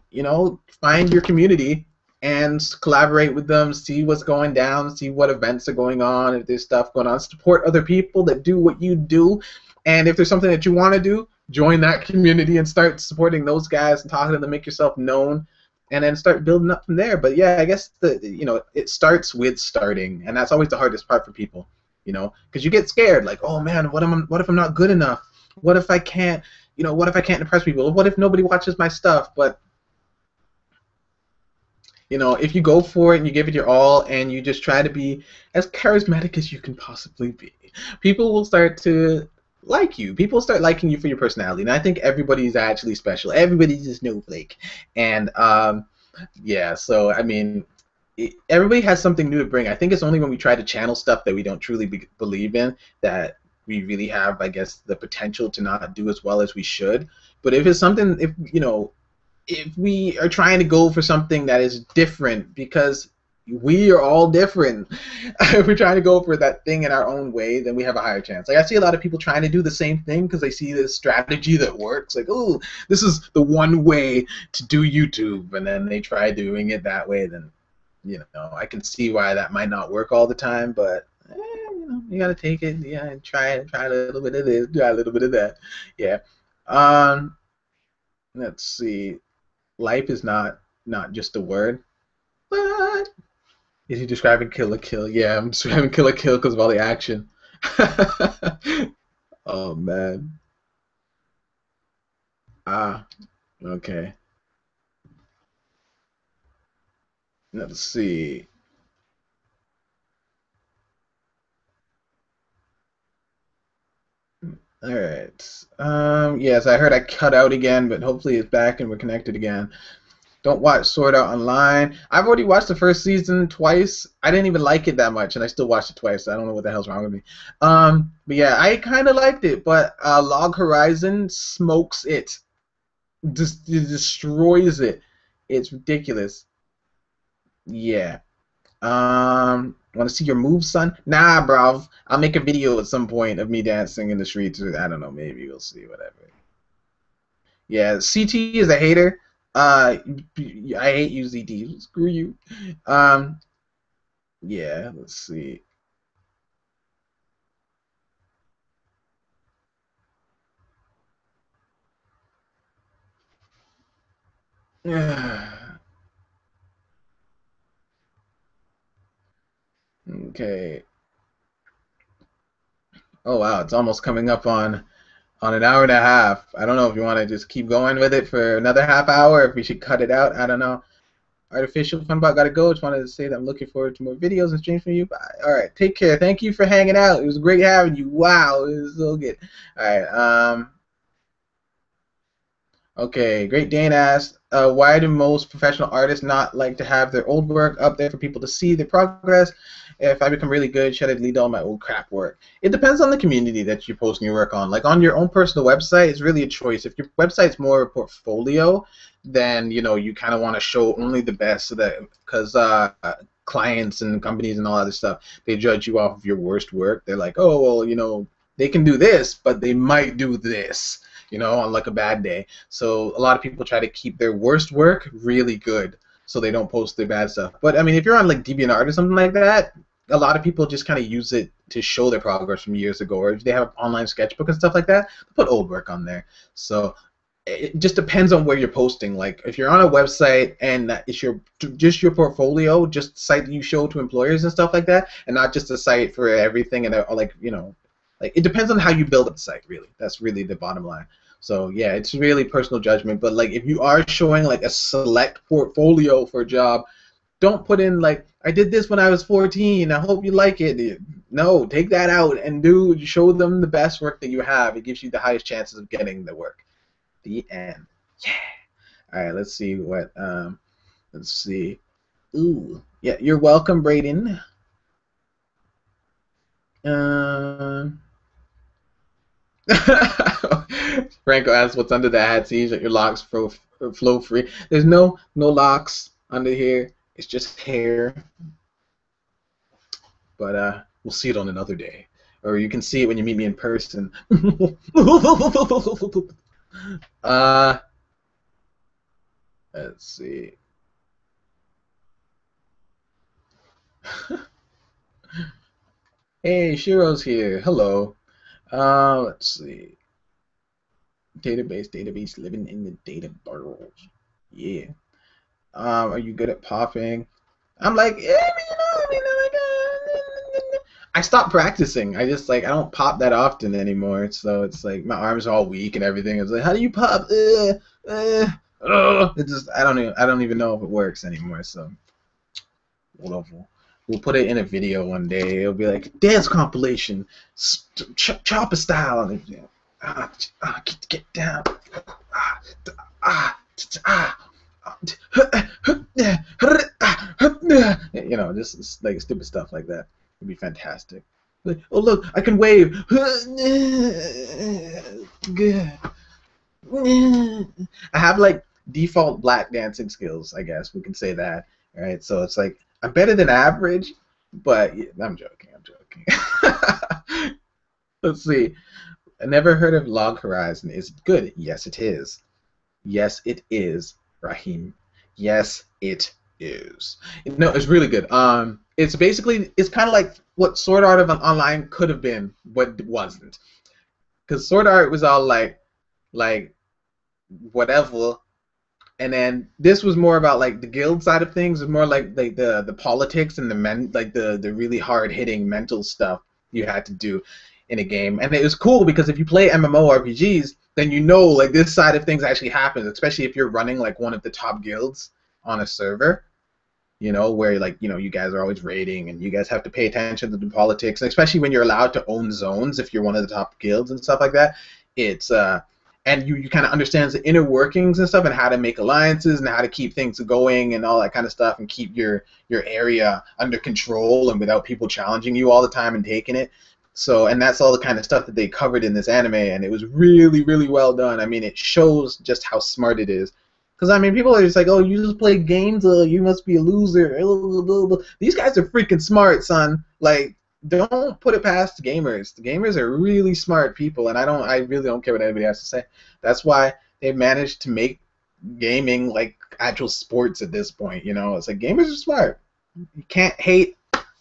find your community and collaborate with them, see what's going down, see what events are going on, if there's stuff going on, support other people that do what you do. And if there's something that you want to do, join that community and start supporting those guys and talking to them, make yourself known and then start building up from there. But yeah, I guess it starts with starting, and that's always the hardest part for people, because you get scared, like, oh man, what if I'm not good enough? What if I can't, what if I can't impress people? What if nobody watches my stuff? But if you go for it and you give it your all and you just try to be as charismatic as you can possibly be, people will start to like you. People start liking you for your personality. And I think everybody's actually special. Everybody's a snowflake. And yeah, so I mean, everybody has something new to bring. I think it's only when we try to channel stuff that we don't truly believe in that we really have, I guess, the potential to not do as well as we should. But if it's something, if we are trying to go for something that is different, because we are all different, if we're trying to go for that thing in our own way, then we have a higher chance. Like, I see a lot of people trying to do the same thing because they see this strategy that works. Like, oh, this is the one way to do YouTube, and then they try doing it that way. Then, I can see why that might not work all the time, but you gotta take it, yeah, and try a little bit of this, try a little bit of that, yeah. Um, let's see. Life is not just a word. What? Is he describing Kill la Kill? Yeah, I'm describing Kill la Kill because of all the action. Oh man. Ah, okay. Let's see. All right. Yes, I heard I cut out again, but hopefully it's back and we're connected again. Don't watch Sword Art Online. I've already watched the first season twice. I didn't even like it that much, and I still watched it twice. I don't know what the hell's wrong with me. But yeah, I kind of liked it, but Log Horizon smokes it. Just destroys it. It's ridiculous. Yeah. Want to see your moves, son? Nah, bro. I'll make a video at some point of me dancing in the streets. I don't know. Maybe we'll see. Whatever. Yeah, CT is a hater. I hate you, ZT. Screw you. Um, yeah. Let's see. Okay. Oh wow, it's almost coming up on an hour and a half. I don't know if you want to just keep going with it for another half hour, if we should cut it out. I don't know. Artificial Funbot gotta go. Just wanted to say that I'm looking forward to more videos and streams from you. Bye. All right, take care. Thank you for hanging out. It was great having you. Wow, it was so good. All right. Okay, Great Dane asked, why do most professional artists not like to have their old work up there for people to see their progress? If I become really good, should I delete all my old crap work? It depends on the community that you're posting your work on. Like on your own personal website, it's really a choice. If your website's more a portfolio, then you kind of want to show only the best, so that because clients and companies and all other stuff, they judge you off of your worst work. They're like, oh well, they can do this, but they might do this, on like a bad day. So a lot of people try to keep their worst work really good so they don't post their bad stuff. But I mean, if you're on like DeviantArt or something like that, a lot of people just kind of use it to show their progress from years ago. Or if they have an online sketchbook and stuff like that, put old work on there. So it just depends on where you're posting. Like if you're on a website and it's just your portfolio, just a site that you show to employers and stuff like that, and not just a site for everything, and like it depends on how you build up the site. Really, that's really the bottom line. So yeah, it's really personal judgment. But like if you are showing like a select portfolio for a job, don't put in like I did this when I was 14. I hope you like it. No, take that out and show them the best work that you have. It gives you the highest chances of getting the work. The end. Yeah. All right. Let's see what. Let's see. Ooh. Yeah. You're welcome, Brayden. Uh, Franco asks what's under the hat. Sees that your locks flow free. There's no locks under here. It's just hair. But we'll see it on another day, or you can see it when you meet me in person. uh, let's see. Hey, Shiro's here. Hello. Let's see. Database, living in the data burrows. Yeah. Are you good at popping? I'm like, yeah, I stopped practicing. I just like I don't pop that often anymore. So it's like my arms are all weak and everything. It's like, how do you pop? It just I don't even know if it works anymore. So we'll put it in a video one day. It'll be like dance compilation, chopper style, and you know, get down, ah, ah, ah. You know, just like stupid stuff like that would be fantastic. Like, oh look, I can wave. Good. I have like default black dancing skills, I guess we can say that, right? So it's like I'm better than average, but yeah, I'm joking. I'm joking. Let's see. I never heard of Log Horizon. Is it good? Yes, it is. Yes, it is, Rahim. Yes, it is. No, it's really good. It's basically it's kind of like what Sword Art of Online could have been, but wasn't. Because Sword Art was all like whatever, and then this was more about like the guild side of things. It was more like the politics and the like the really hard hitting mental stuff you had to do in a game. And it was cool because if you play MMORPGs, then you know like this side of things actually happens, especially if you're running like one of the top guilds on a server. You know, where like, you know, you guys are always raiding and you guys have to pay attention to the politics, and especially when you're allowed to own zones if you're one of the top guilds and stuff like that. It's and you kind of understands the inner workings and stuff and how to make alliances and how to keep things going and all that kind of stuff and keep your area under control and without people challenging you all the time and taking it. So, and that's all the kind of stuff that they covered in this anime, and it was really, really well done. I mean, it shows just how smart it is. Because, I mean, people are just like, oh, you just play games, you must be a loser. These guys are freaking smart, son. Like, don't put it past gamers. The gamers are really smart people, and I really don't care what anybody has to say. That's why they've managed to make gaming like actual sports at this point. You know, it's like gamers are smart. You can't hate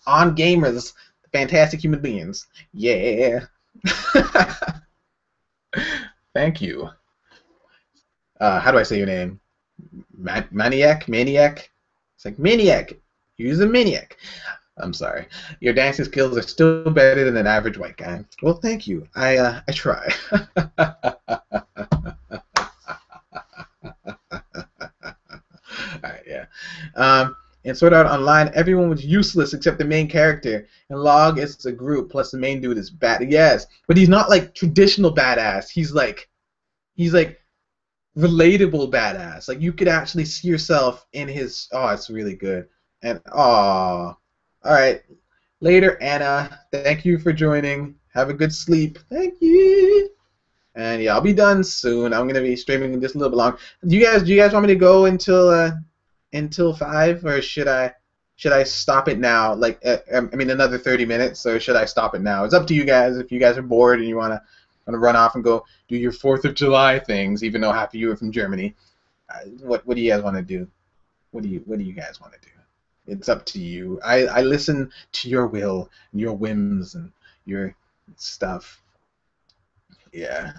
on gamers, fantastic human beings. Yeah. Thank you. How do I say your name? Maniac? It's like Maniac. Use a Maniac. I'm sorry. Your dancing skills are still better than an average white guy. Well, thank you. I try. Alright, yeah. In Sword Art Online, everyone was useless except the main character. In Log, it's a group, plus the main dude is bad. Yes, but he's not like traditional badass. He's like relatable badass. Like you could actually see yourself in his. Oh, it's really good. And all right, later, Anna. Thank you for joining. Have a good sleep. Thank you. And yeah, I'll be done soon. I'm gonna be streaming just a little bit long. Do you guys want me to go until 5, or should I stop it now? Like, I mean, another 30 minutes, or should I stop it now? It's up to you guys. If you guys are bored and you wanna run off and go do your 4th of July things, even though half of you are from Germany, what do you guys want to do? What do you guys want to do? It's up to you. I listen to your will and your whims and your stuff. Yeah.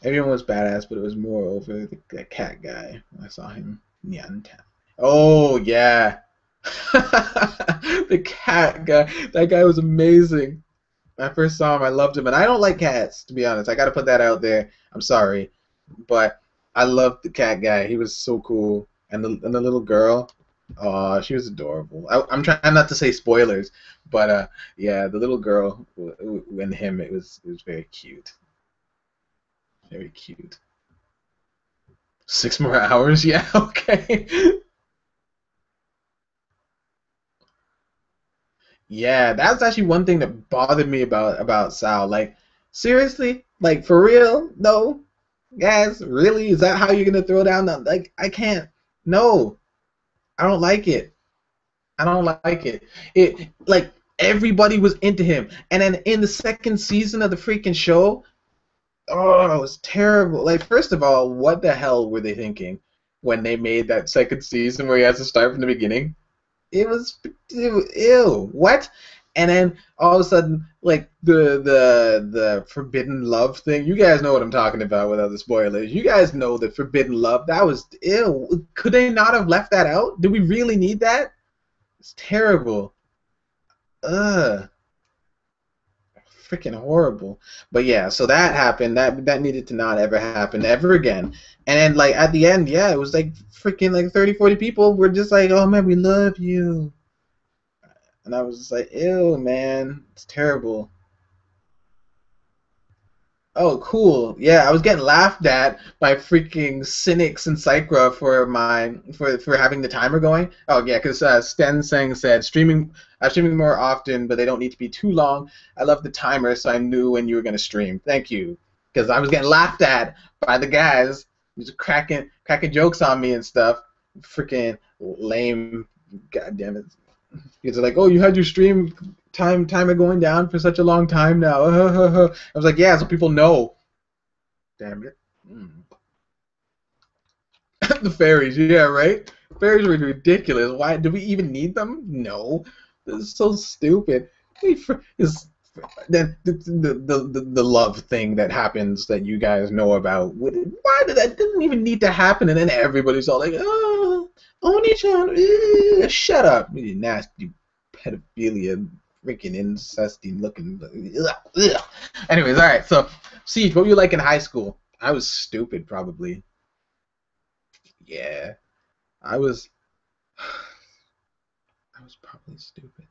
Everyone was badass, but it was more over the cat guy. I saw him. Nyan. Oh yeah. The cat guy. That guy was amazing. When I first saw him, I loved him, and I don't like cats, to be honest. I got to put that out there. I'm sorry, but I loved the cat guy. He was so cool, and the little girl, oh, she was adorable. I'm trying not to say spoilers, but yeah, the little girl and him, it was very cute, very cute. 6 more hours, yeah, okay. Yeah, that's actually one thing that bothered me about Sal. Like, seriously? Like, for real? No? Guys, really? Is that how you're gonna throw down the like I can't. No. I don't like it. I don't like it. It like everybody was into him. And then in the second season of the freaking show, oh, it was terrible. Like, first of all, what the hell were they thinking when they made that second season where he has to start from the beginning? It was ew. What? And then all of a sudden, like the forbidden love thing. You guys know what I'm talking about without the spoilers. You guys know the forbidden love. That was ew. Could they not have left that out? Do we really need that? It's terrible. Ugh. Freaking horrible. But yeah, so that happened. That needed to not ever happen ever again. And then like at the end, yeah, it was like freaking like 30, 40 people were just like, "Oh man, we love you." And I was just like, ew, man, it's terrible. Oh, cool. Yeah, I was getting laughed at by freaking cynics and Psychra for having the timer going. Oh yeah, because Sten Sang said streaming more often, but they don't need to be too long. I love the timer, so I knew when you were gonna stream. Thank you, because I was getting laughed at by the guys just cracking jokes on me and stuff. Freaking lame. God damn it. Because they're like, oh, you had your stream timer going down for such a long time now. I was like, yeah, so people know. Damn it. Mm. The fairies, yeah, right? Fairies were ridiculous. Why do we even need them? No. This is so stupid. Is the love thing that happens that you guys know about. Why did that didn't even need to happen? And then everybody's all like, oh, Oni-chan, shut up, you nasty pedophilia, freaking incesty looking. Ugh, ugh. Anyways, all right. So, Siege, what were you like in high school? I was stupid, probably. Yeah, I was. I was probably stupid.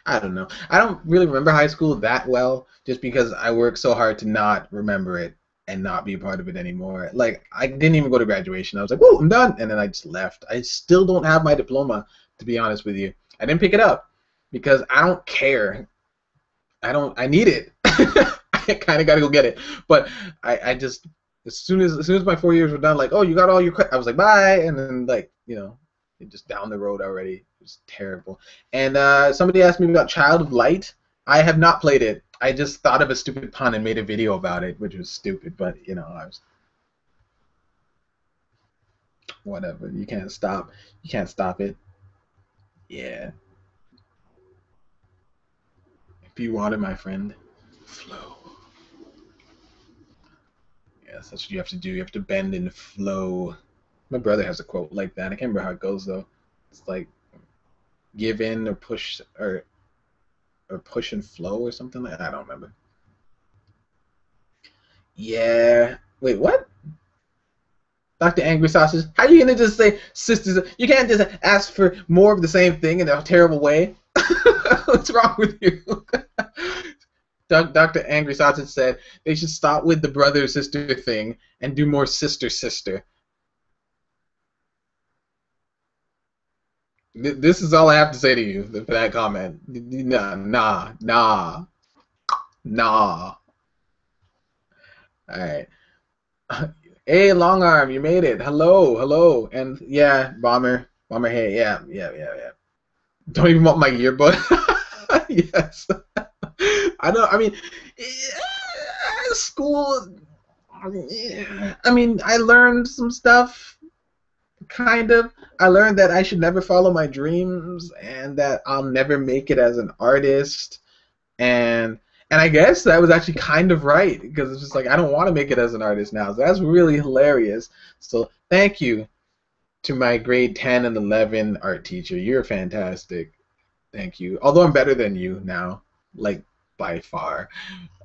I don't know. I don't really remember high school that well, just because I worked so hard to not remember it and not be a part of it anymore. Like I didn't even go to graduation. I was like, "Whoa, I'm done," and then I just left. I still don't have my diploma, to be honest with you. I didn't pick it up because I don't care. I don't. I need it. I kind of got to go get it, but I just as soon as my 4 years were done, like, oh, you got all your I was like, bye, and then like it just down the road already. It was terrible. And somebody asked me about Child of Light. I have not played it. I just thought of a stupid pun and made a video about it, which was stupid, but I was whatever. You can't stop. You can't stop it. Yeah. If you wanted my friend, flow. Yes, that's what you have to do. You have to bend and flow. My brother has a quote like that. I can't remember how it goes though. It's like give in or push and flow or something like that. I don't remember. Yeah. Wait, what? Dr. Angry Sausage. How are you gonna just say sisters? You can't just ask for more of the same thing in a terrible way. What's wrong with you? Dr. Angry Sausage said they should stop with the brother sister thing and do more sister sister. This is all I have to say to you for that comment. Nah, nah, nah, nah. All right. Hey, long arm, you made it. Hello, hello, and yeah, bomber. Hey, yeah, yeah, yeah, yeah. Don't even want my yearbook. Yes, I know. I mean, school. I mean, I learned some stuff. Kind of. I learned that I should never follow my dreams, and that I'll never make it as an artist. And I guess that was actually kind of right because it's just like I don't want to make it as an artist now. So that's really hilarious. So thank you to my grade 10 and 11 art teacher. You're fantastic. Thank you. Although I'm better than you now, like by far.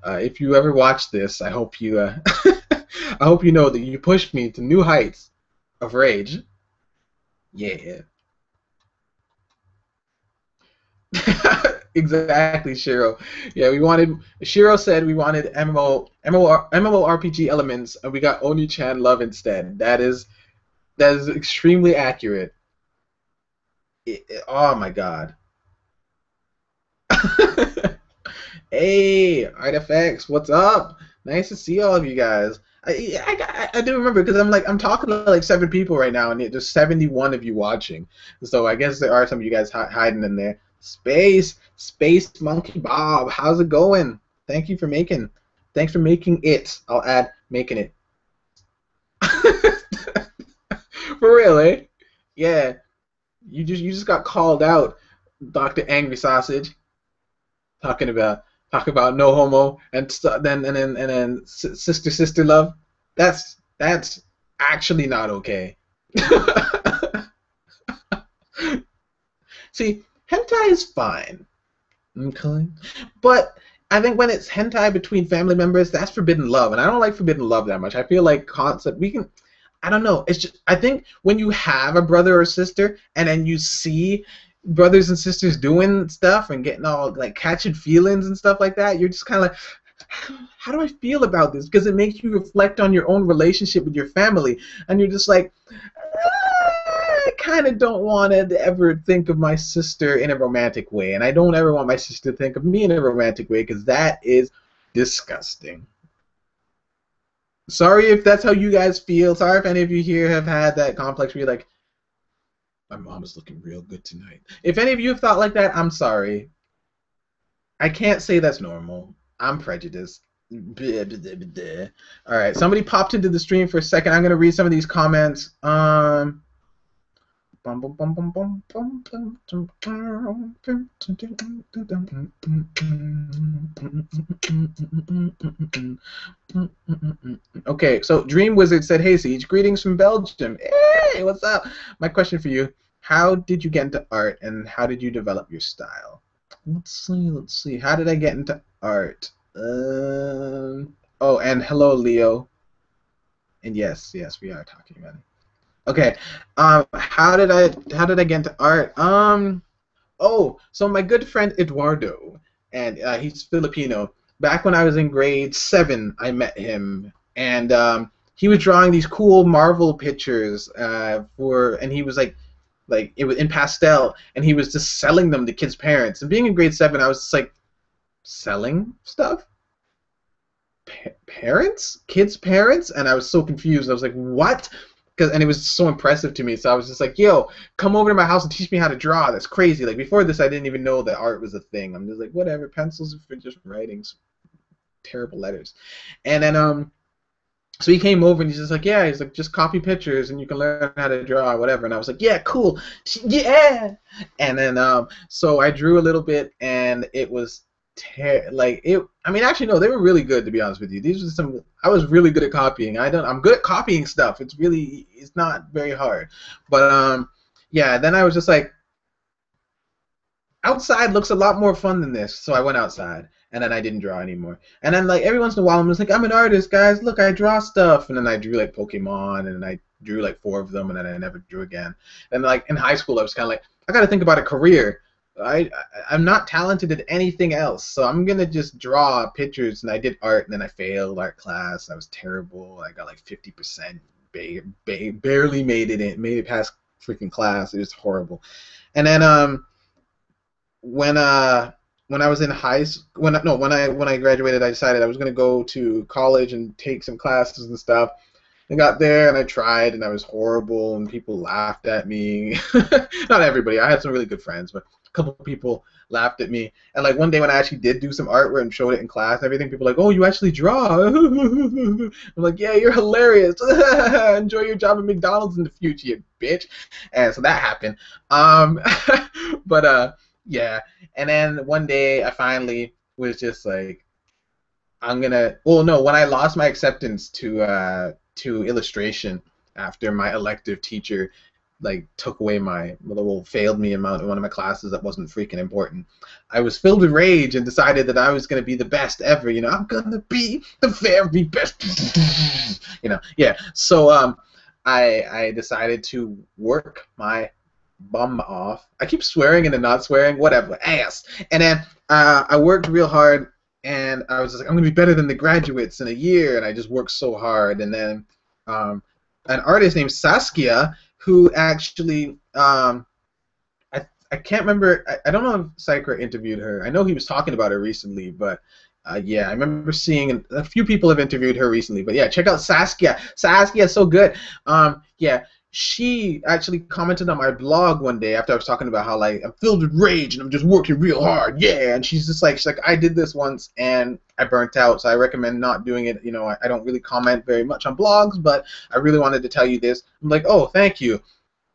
If you ever watch this, I hope you I hope you know that you pushed me to new heights of rage. Yeah. Exactly, Shiro. Yeah, we wanted. Shiro said we wanted MMORPG elements, and we got Oni-chan love instead. That is extremely accurate. Oh my god. Hey, Artifacts, what's up? Nice to see all of you guys. I do remember because I'm talking to like 7 people right now, and there's 71 of you watching. So I guess there are some of you guys hiding in there. Space Monkey Bob, how's it going? Thank you for making. Thanks for making it. I'll add making it. For real, eh? Yeah. You just got called out, Dr. Angry Sausage, talking about no homo and then sister love. That's actually not okay. See, hentai is fine, okay, but I think when it's hentai between family members, that's forbidden love, and I don't like forbidden love that much. I feel like concept we can. I don't know. It's just I think when you have a brother or sister and then you see brothers and sisters doing stuff and getting all like catching feelings and stuff like that, you're just kind of like, how do I feel about this? Because it makes you reflect on your own relationship with your family, and you're just like, I kind of don't want to ever think of my sister in a romantic way, and I don't ever want my sister to think of me in a romantic way because that is disgusting. Sorry if that's how you guys feel. Sorry if any of you here have had that complex where you're like, my mom is looking real good tonight. If any of you have thought like that, I'm sorry. I can't say that's normal. I'm prejudiced. All right, somebody popped into the stream for a second. I'm gonna read some of these comments. Okay, so Dream Wizard said, "Hey Siege, greetings from Belgium. Hey, what's up? My question for you: how did you get into art, and how did you develop your style?" Let's see. How did I get into art? Oh, and hello, Leo. And yes, we are talking about it. Okay. How did I get into art? Oh, so my good friend Eduardo, and he's Filipino. Back when I was in grade 7, I met him, and he was drawing these cool Marvel pictures and he was like it was in pastel, and he was just selling them to kids' parents. And being in grade 7, I was just like, selling stuff? Parents? Kids' parents? And I was so confused. I was like, what? And it was so impressive to me. So I was just like, yo, come over to my house and teach me how to draw. That's crazy. Like before this, I didn't even know that art was a thing. I'm just like, whatever. Pencils are for just writing terrible letters. And then so he came over and he's just like, yeah, he's like, just copy pictures and you can learn how to draw, whatever. And I was like, yeah, cool, yeah. And then so I drew a little bit, and it was like it. I mean, actually, no, they were really good, to be honest with you. These were some. I was really good at copying. I'm good at copying stuff. It's not very hard. But yeah. Then I was just like, outside looks a lot more fun than this, so I went outside, and then I didn't draw anymore. And then like every once in a while, I'm just like, I'm an artist, guys. Look, I draw stuff, and then I drew like Pokemon, and then I drew like 4 of them, and then I never drew again. And like in high school, I was kind of like, I got to think about a career. I'm not talented at anything else, so I'm gonna just draw pictures. And I did art, and then I failed art class. I was terrible. I got like 50%. Barely made it past freaking class. It was horrible. And then when I was in high school, when I graduated, I decided I was gonna go to college and take some classes and stuff. I got there and I tried, and I was horrible, and people laughed at me. Not everybody. I had some really good friends, but a couple of people laughed at me. And like one day when I actually did do some artwork and showed it in class and everything, people were like, "Oh, you actually draw?" I'm like, "Yeah, you're hilarious. Enjoy your job at McDonald's in the future, you bitch." And so that happened. But yeah. And then one day I finally was just like, I'm gonna. Well, no, when I lost my acceptance to illustration after my elective teacher like took away failed me in one of my classes that wasn't freaking important, I was filled with rage and decided that I was gonna be the best ever. I'm gonna be the very best. Yeah. So I decided to work my bum off. I keep swearing and then not swearing, whatever, ass. And then I worked real hard, and I was just like, I'm gonna be better than the graduates in a year, and I just worked so hard. And then an artist named Saskia, who actually, I can't remember. I don't know if Sakura interviewed her. I know he was talking about her recently, but yeah, I remember seeing a few people have interviewed her recently. But yeah, check out Saskia. Saskia is so good. Yeah, she actually commented on my blog one day after I was talking about how like I'm filled with rage and I'm just working real hard. Yeah, and she's like I did this once and I burnt out, so I recommend not doing it. You know, I don't really comment very much on blogs, but I really wanted to tell you this. I'm like, oh, thank you.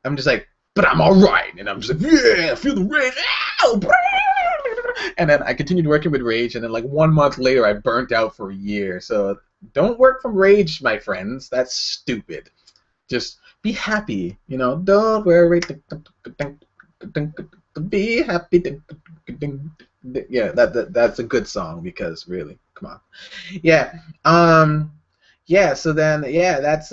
I'm just like, but I'm all right, and I'm just like, yeah, feel the rage. Ow! And then I continued working with rage, and then like 1 month later, I burnt out for a year. So don't work from rage, my friends. That's stupid. Just be happy, you know. Don't worry. Be happy. Yeah, that's a good song because really, come on. Yeah. Yeah. So then, yeah, that's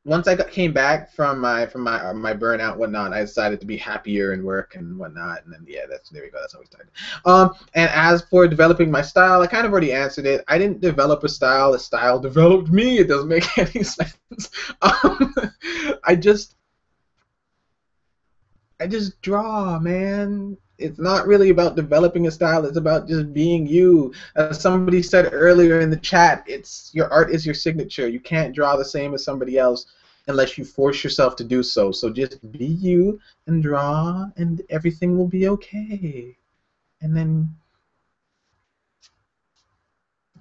once came back from my burnout and whatnot, I decided to be happier in work and whatnot, and then yeah, there we go. That's how we started. And as for developing my style, I kind of already answered it. I didn't develop a style. The style developed me. It doesn't make any sense. Um, I just I just draw, man. It's not really about developing a style. It's about just being you. As somebody said earlier in the chat, it's your art is your signature. You can't draw the same as somebody else unless you force yourself to do so. So just be you and draw, and everything will be okay. And then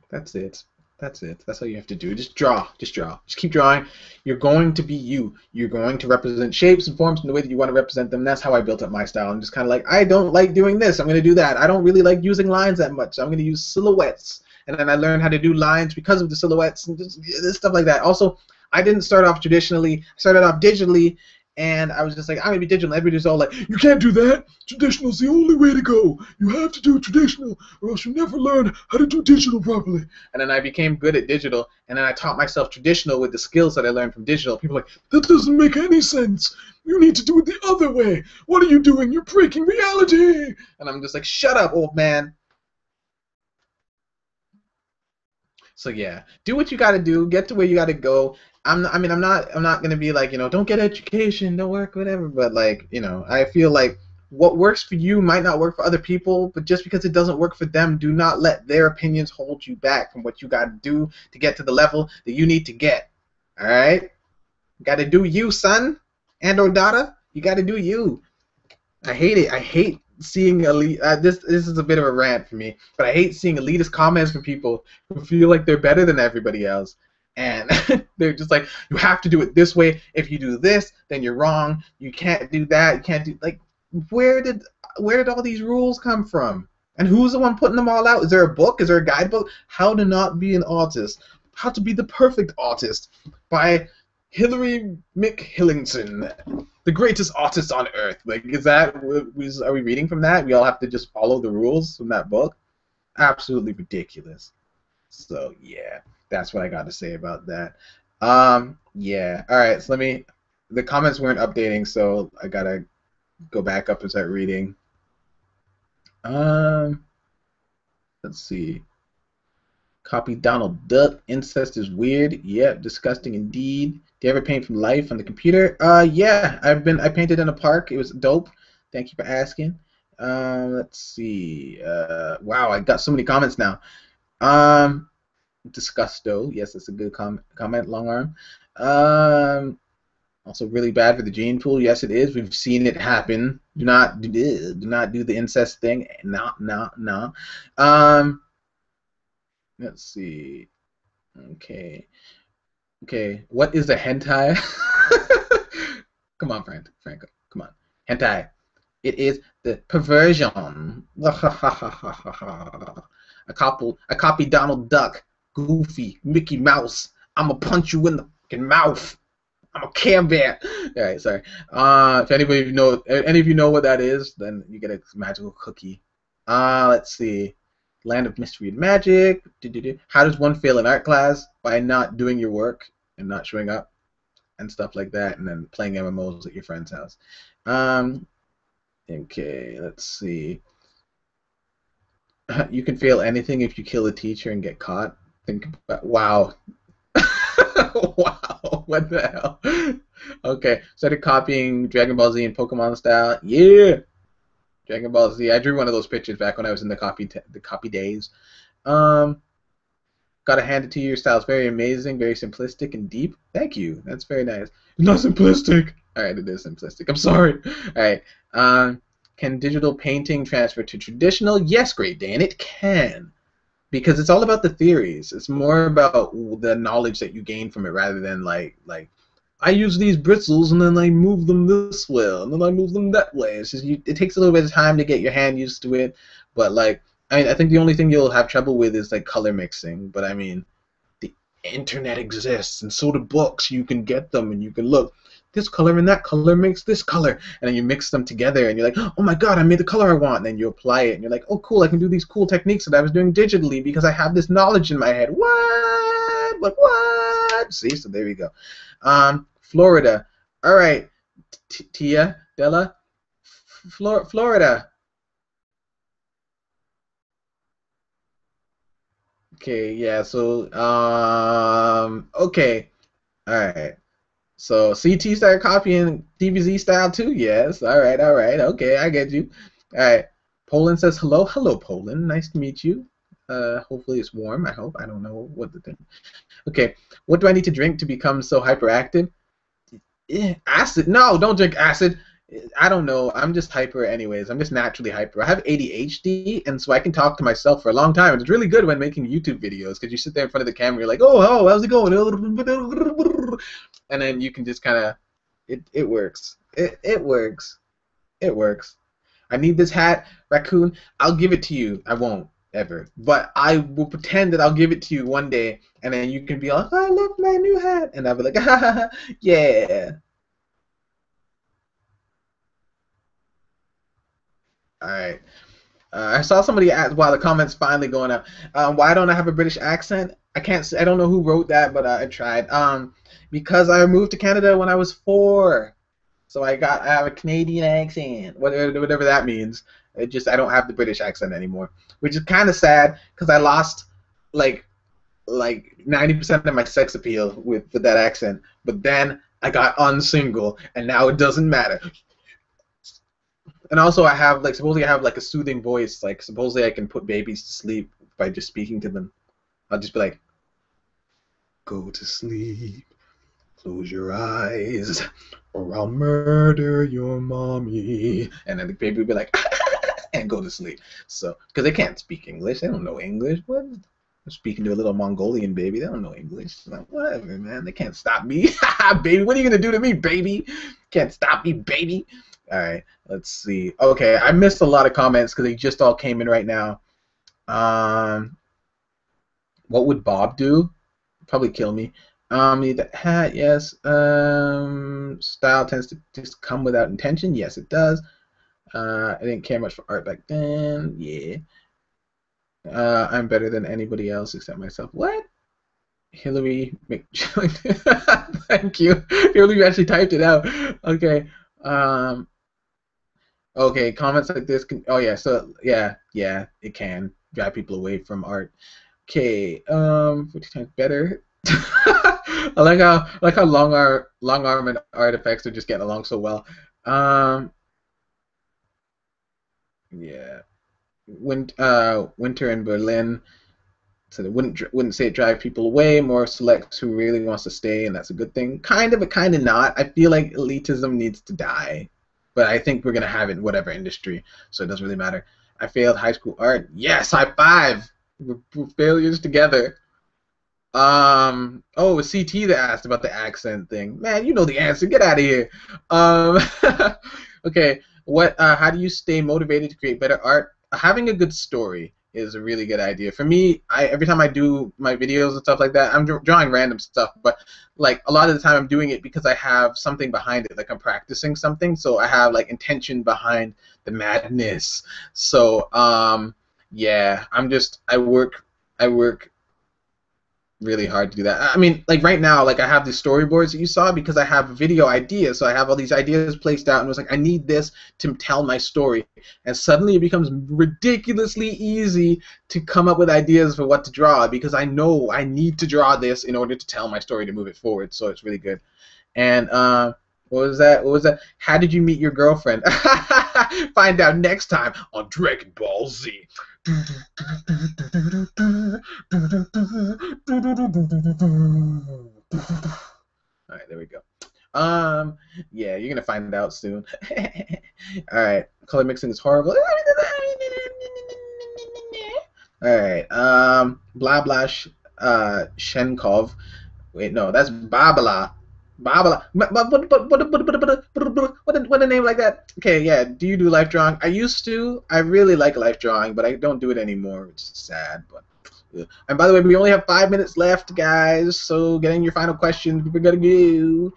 that's it. That's it. That's all you have to do. Just draw. Just draw. Just keep drawing. You're going to be you. You're going to represent shapes and forms in the way that you want to represent them. That's how I built up my style. I'm just kind of like, I don't like doing this. I'm going to do that. I don't really like using lines that much. I'm going to use silhouettes. And then I learned how to do lines because of the silhouettes and just stuff like that. Also, I didn't start off traditionally. I started off digitally. And I was just like, I'm going to be digital. Everybody's all like, you can't do that. Traditional's the only way to go. You have to do traditional or else you never learn how to do digital properly. And then I became good at digital. And then I taught myself traditional with the skills that I learned from digital. People are like, that doesn't make any sense. You need to do it the other way. What are you doing? You're breaking reality. And I'm just like, shut up, old man. So yeah, do what you got to do. Get to where you got to go. I'm not gonna be like, don't get education, don't work, whatever. But like, I feel like what works for you might not work for other people. But just because it doesn't work for them, do not let their opinions hold you back from what you got to do to get to the level that you need to get. All right, got to do you, son and or daughter. You got to do you. I hate it. I hate seeing elite. This is a bit of a rant for me, but I hate seeing elitist comments from people who feel like they're better than everybody else, and they're just like, you have to do it this way. If you do this, then you're wrong. You can't do that. You can't do like. Where did all these rules come from? And who's the one putting them all out? Is there a book? Is there a guidebook? How to not be an autist? How to be the perfect autist? By Hillary McHillington, the greatest artist on earth. Like, are we reading from that? We all have to just follow the rules from that book? Absolutely ridiculous. So yeah, that's what I got to say about that. Yeah. All right. So the comments weren't updating, so I gotta go back up and start reading. Let's see. Copy Donald Duck. Incest is weird. Yep, disgusting indeed. Do you ever paint from life on the computer? Yeah, I painted in a park. It was dope. Thank you for asking. Let's see. Wow, I got so many comments now. Disgusto. Yes, that's a good comment. Long arm. Also really bad for the gene pool. Yes, it is. We've seen it happen. Do not do the incest thing. No. Let's see. Okay. What is a hentai? Come on, Franco. Come on. Hentai. It is the perversion. I copy Donald Duck, Goofy, Mickey Mouse. I'ma punch you in the fucking mouth. I'm a Care Bear. All right, sorry. If any of you know what that is, then you get a magical cookie. Let's see. Land of Mystery and Magic. How does one fail in art class? By not doing your work and not showing up and stuff like that, and then playing MMOs at your friend's house. Okay, let's see. You can fail anything if you kill a teacher and get caught. Think about, wow. Wow, what the hell? Okay, started copying Dragon Ball Z and Pokemon style. Yeah, Dragon Ball Z. I drew one of those pictures back when I was in the copy days. Um, Gotta hand it to you. Your style is very amazing, very simplistic and deep. Thank you. That's very nice. It's not simplistic. All right, it is simplistic. I'm sorry. All right. Can digital painting transfer to traditional? Yes, Great Dan, it can. Because it's all about the theories. It's more about the knowledge that you gain from it rather than like I use these bristles and then I move them this way and then I move them that way. It's just it takes a little bit of time to get your hand used to it, but like I think the only thing you'll have trouble with is like color mixing. But I mean, the internet exists, and so do books. You can get them, and you can look. This color and that color makes this color, and then you mix them together, and you're like, oh my god, I made the color I want. And then you apply it, and you're like, oh cool, I can do these cool techniques that I was doing digitally because I have this knowledge in my head. What? Like what? See, so there we go. Florida. All right, Tia, Della, Florida. Okay, yeah. So, okay, all right. So CT started copying DBZ style too. Yes. All right. All right. Okay, I get you. All right. Poland says hello. Hello, Poland. Nice to meet you. Hopefully it's warm. I hope. I don't know what the thing. Okay. What do I need to drink to become so hyperactive? Acid? No, don't drink acid. I don't know. I'm just hyper anyways. I'm just naturally hyper. I have ADHD, and so I can talk to myself for a long time. And it's really good when making YouTube videos because you sit there in front of the camera, you're like, oh, how's it going? And then you can just kind of, it works. It works. It works. I need this hat, raccoon. I'll give it to you. I won't ever, but I will pretend that I'll give it to you one day, and then you can be like, I love my new hat, and I'll be like, yeah. All right. I saw somebody ask, wow, the comments finally going up. Why don't I have a British accent? I can't. I don't know who wrote that, but I tried. Because I moved to Canada when I was 4, so I have a Canadian accent, whatever that means. It just I don't have the British accent anymore, which is kind of sad because I lost like 90% of my sex appeal with that accent. But then I got unsingle, and now it doesn't matter. And also, I have like supposedly I have like a soothing voice. Like supposedly I can put babies to sleep by just speaking to them. I'll just be like, "Go to sleep, close your eyes, or I'll murder your mommy." And then the baby will be like, and go to sleep. So, because they can't speak English, they don't know English. What? I'm speaking to a little Mongolian baby. They don't know English. Like, whatever, man. They can't stop me, baby. What are you gonna do to me, baby? Can't stop me, baby. All right, let's see. Okay, I missed a lot of comments because they just all came in right now. What would Bob do? Probably kill me. Need that hat, yes. Style tends to just come without intention. Yes, it does. I didn't care much for art back then. Yeah. I'm better than anybody else except myself. What? Hillary Thank you. Hillary actually typed it out. Okay. Okay, comments like this can. Oh yeah, so yeah, it can drive people away from art. Okay, 50 times better. I like how long arm and artifacts are just getting along so well. Yeah, winter in Berlin. So they wouldn't say it drive people away. More select who really wants to stay, and that's a good thing. Kind of, but kind of not. I feel like elitism needs to die, but I think we're gonna have it in whatever industry, so it doesn't really matter. I failed high school art. Yes, high five. We're failures together. Oh, it was CT that asked about the accent thing. Man, you know the answer. Get out of here. Um, okay. What? How do you stay motivated to create better art? Having a good story is a really good idea. For me, every time I do my videos and stuff like that, I'm drawing random stuff, but like a lot of the time I'm doing it because I have something behind it, like I'm practicing something, so I have like intention behind the madness. So yeah, I work really hard to do that. I mean, like right now, like I have the storyboards that you saw because I have video ideas. So I have all these ideas placed out and was like, I need this to tell my story. And suddenly it becomes ridiculously easy to come up with ideas for what to draw because I know I need to draw this in order to tell my story to move it forward. So it's really good. And what was that? What was that? How did you meet your girlfriend? Find out next time on Dragon Ball Z. All right, there we go. Yeah, you're gonna find out soon. All right, color mixing is horrible. All right, blah blah, Shenkov. Wait, no, that's Babala. Babala. What a name like that? Okay, yeah. Do you do life drawing? I used to. I really like life drawing, but I don't do it anymore, which is sad. But and by the way, we only have 5 minutes left, guys. So getting your final questions. We're gonna go.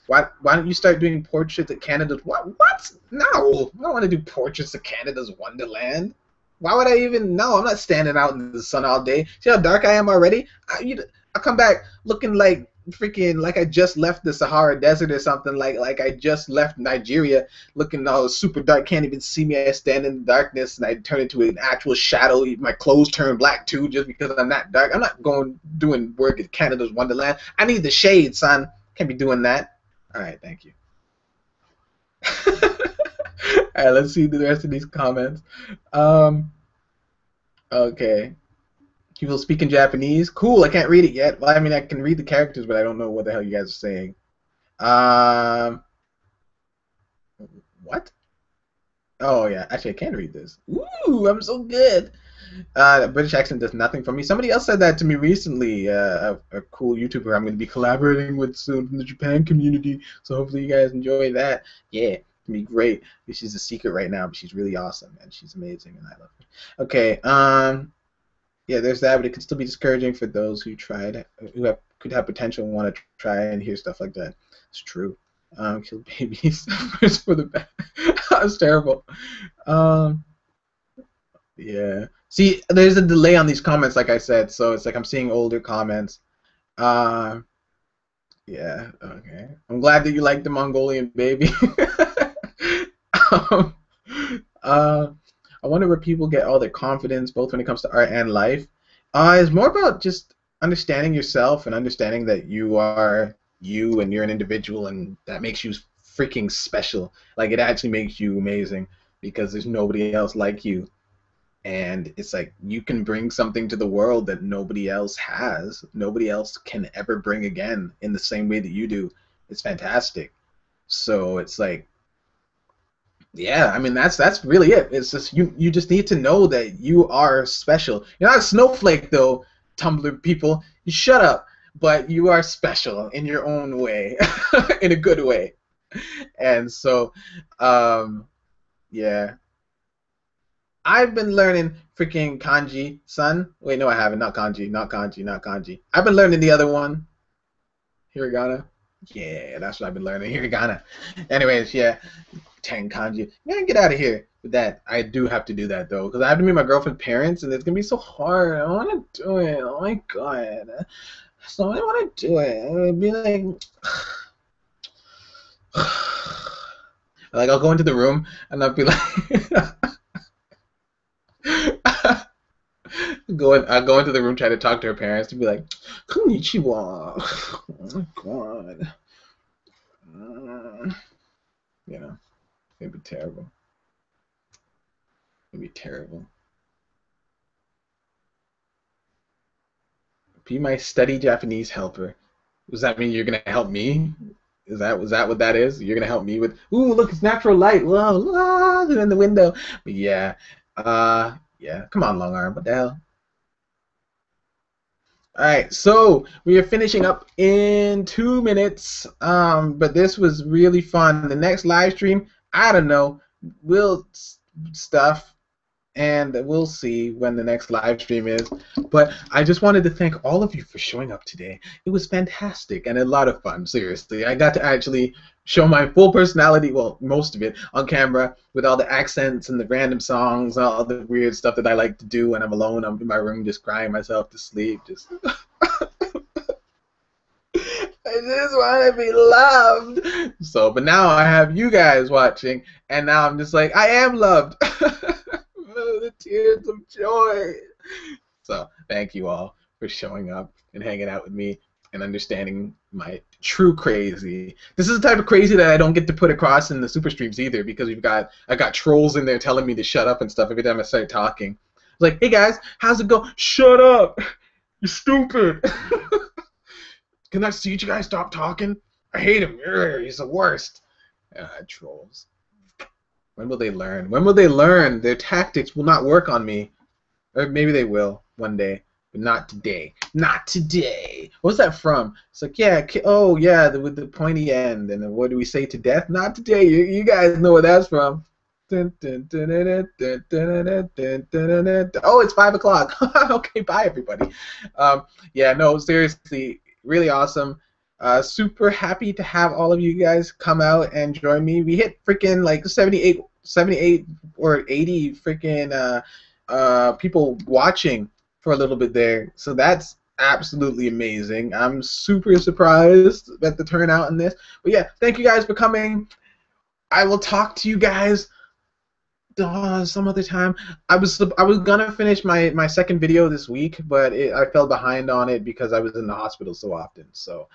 Why don't you start doing portraits of Canada's what? What? No, I don't want to do portraits of Canada's Wonderland. Why would I even? No, I'm not standing out in the sun all day. See how dark I am already? I come back looking like freaking like I just left the Sahara Desert or something. Like I just left Nigeria, looking all super dark. Can't even see me. I stand in the darkness and I turn into an actual shadow. My clothes turn black too, just because I'm that dark. I'm not doing work at Canada's Wonderland. I need the shade, son. Can't be doing that. All right, thank you. All right, let's see the rest of these comments. Okay. People speak in Japanese. Cool, I can't read it yet. Well, I mean, I can read the characters, but I don't know what the hell you guys are saying. What? Oh, yeah. Actually, I can read this. Ooh, I'm so good. British accent does nothing for me. Somebody else said that to me recently. A cool YouTuber I'm going to be collaborating with soon from the Japan community. So hopefully you guys enjoy that. Yeah, it's going to be great. She's a secret right now, but she's really awesome and she's amazing and I love her. Okay. Yeah, there's that, but it could still be discouraging for those who could have potential and want to try and hear stuff like that. It's true. Kill babies first for the best. That's terrible. Yeah. See, there's a delay on these comments, like I said, so it's like I'm seeing older comments. Yeah. Okay. I'm glad that you like the Mongolian baby. um, I wonder where people get all their confidence, both when it comes to art and life. It's more about just understanding yourself and understanding that you are you and you're an individual, and that makes you freaking special. Like, it actually makes you amazing because there's nobody else like you. And it's like you can bring something to the world that nobody else has. Nobody else can ever bring again in the same way that you do. It's fantastic. So it's like, yeah, I mean that's really it. It's just you just need to know that you are special. You're not a snowflake though, Tumblr people. You shut up. But you are special in your own way, in a good way. And so, yeah. I've been learning freaking kanji, son. Wait, no, I haven't. Not kanji, not kanji, not kanji. I've been learning the other one, hiragana. Yeah, that's what I've been learning, hiragana. Anyways, yeah. 10 kanji. Man, get out of here with that. I do have to do that though, because I have to meet my girlfriend's parents, and it's gonna be so hard. I want to do it. Oh my god. So I want to do it. It would be like, like I'll go into the room and I'll be like, I'll go into the room, try to talk to her parents, to be like, konnichiwa. Oh my god. You know. It'd be terrible. It'd be terrible. Be my study Japanese helper. Does that mean you're gonna help me? Is that what that is? You're gonna help me with? Ooh, look, it's natural light. Whoa, in the window. But yeah, yeah. Come on, long arm. What the hell? All right, so we are finishing up in 2 minutes. But this was really fun. The next live stream, I don't know. We'll stuff. And we'll see when the next live stream is. But I just wanted to thank all of you for showing up today. It was fantastic and a lot of fun, seriously. I got to actually show my full personality, well, most of it, on camera with all the accents and the random songs, all the weird stuff that I like to do when I'm alone. I'm in my room just crying myself to sleep. Just I just want to be loved. So, but now I have you guys watching, and now I'm just like, I am loved. The tears of joy. So, thank you all for showing up and hanging out with me. and understanding my true crazy. This is the type of crazy that I don't get to put across in the super streams either, because I got trolls in there telling me to shut up and stuff every time I start talking. It's like, hey guys, how's it go? Shut up! You're stupid. Can I see you guys stop talking? I hate him. He's the worst. Trolls. When will they learn? When will they learn? Their tactics will not work on me. Or maybe they will one day, but not today. Not today. What's that from? It's like, yeah, oh yeah, with the pointy end. And then what do we say to death? Not today. You guys know where that's from. Oh, it's 5 o'clock. Okay, bye everybody. Yeah, no, seriously, really awesome. Super happy to have all of you guys come out and join me. We hit freaking like 78 or 80 freaking people watching for a little bit there. So that's absolutely amazing. I'm super surprised at the turnout in this. But yeah, thank you guys for coming. I will talk to you guys some other time. I was gonna finish my second video this week, but I fell behind on it because I was in the hospital so often. So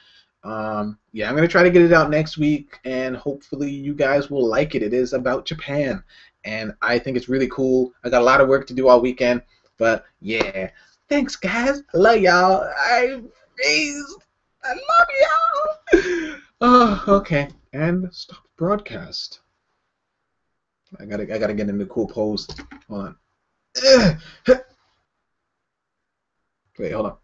yeah, I'm gonna try to get it out next week, and hopefully you guys will like it. It is about Japan, and I think it's really cool. I got a lot of work to do all weekend, but yeah. Thanks, guys. I love y'all. I love y'all. Oh, okay. And stop broadcast. I gotta get into cool pose. Hold on. Wait, hold on.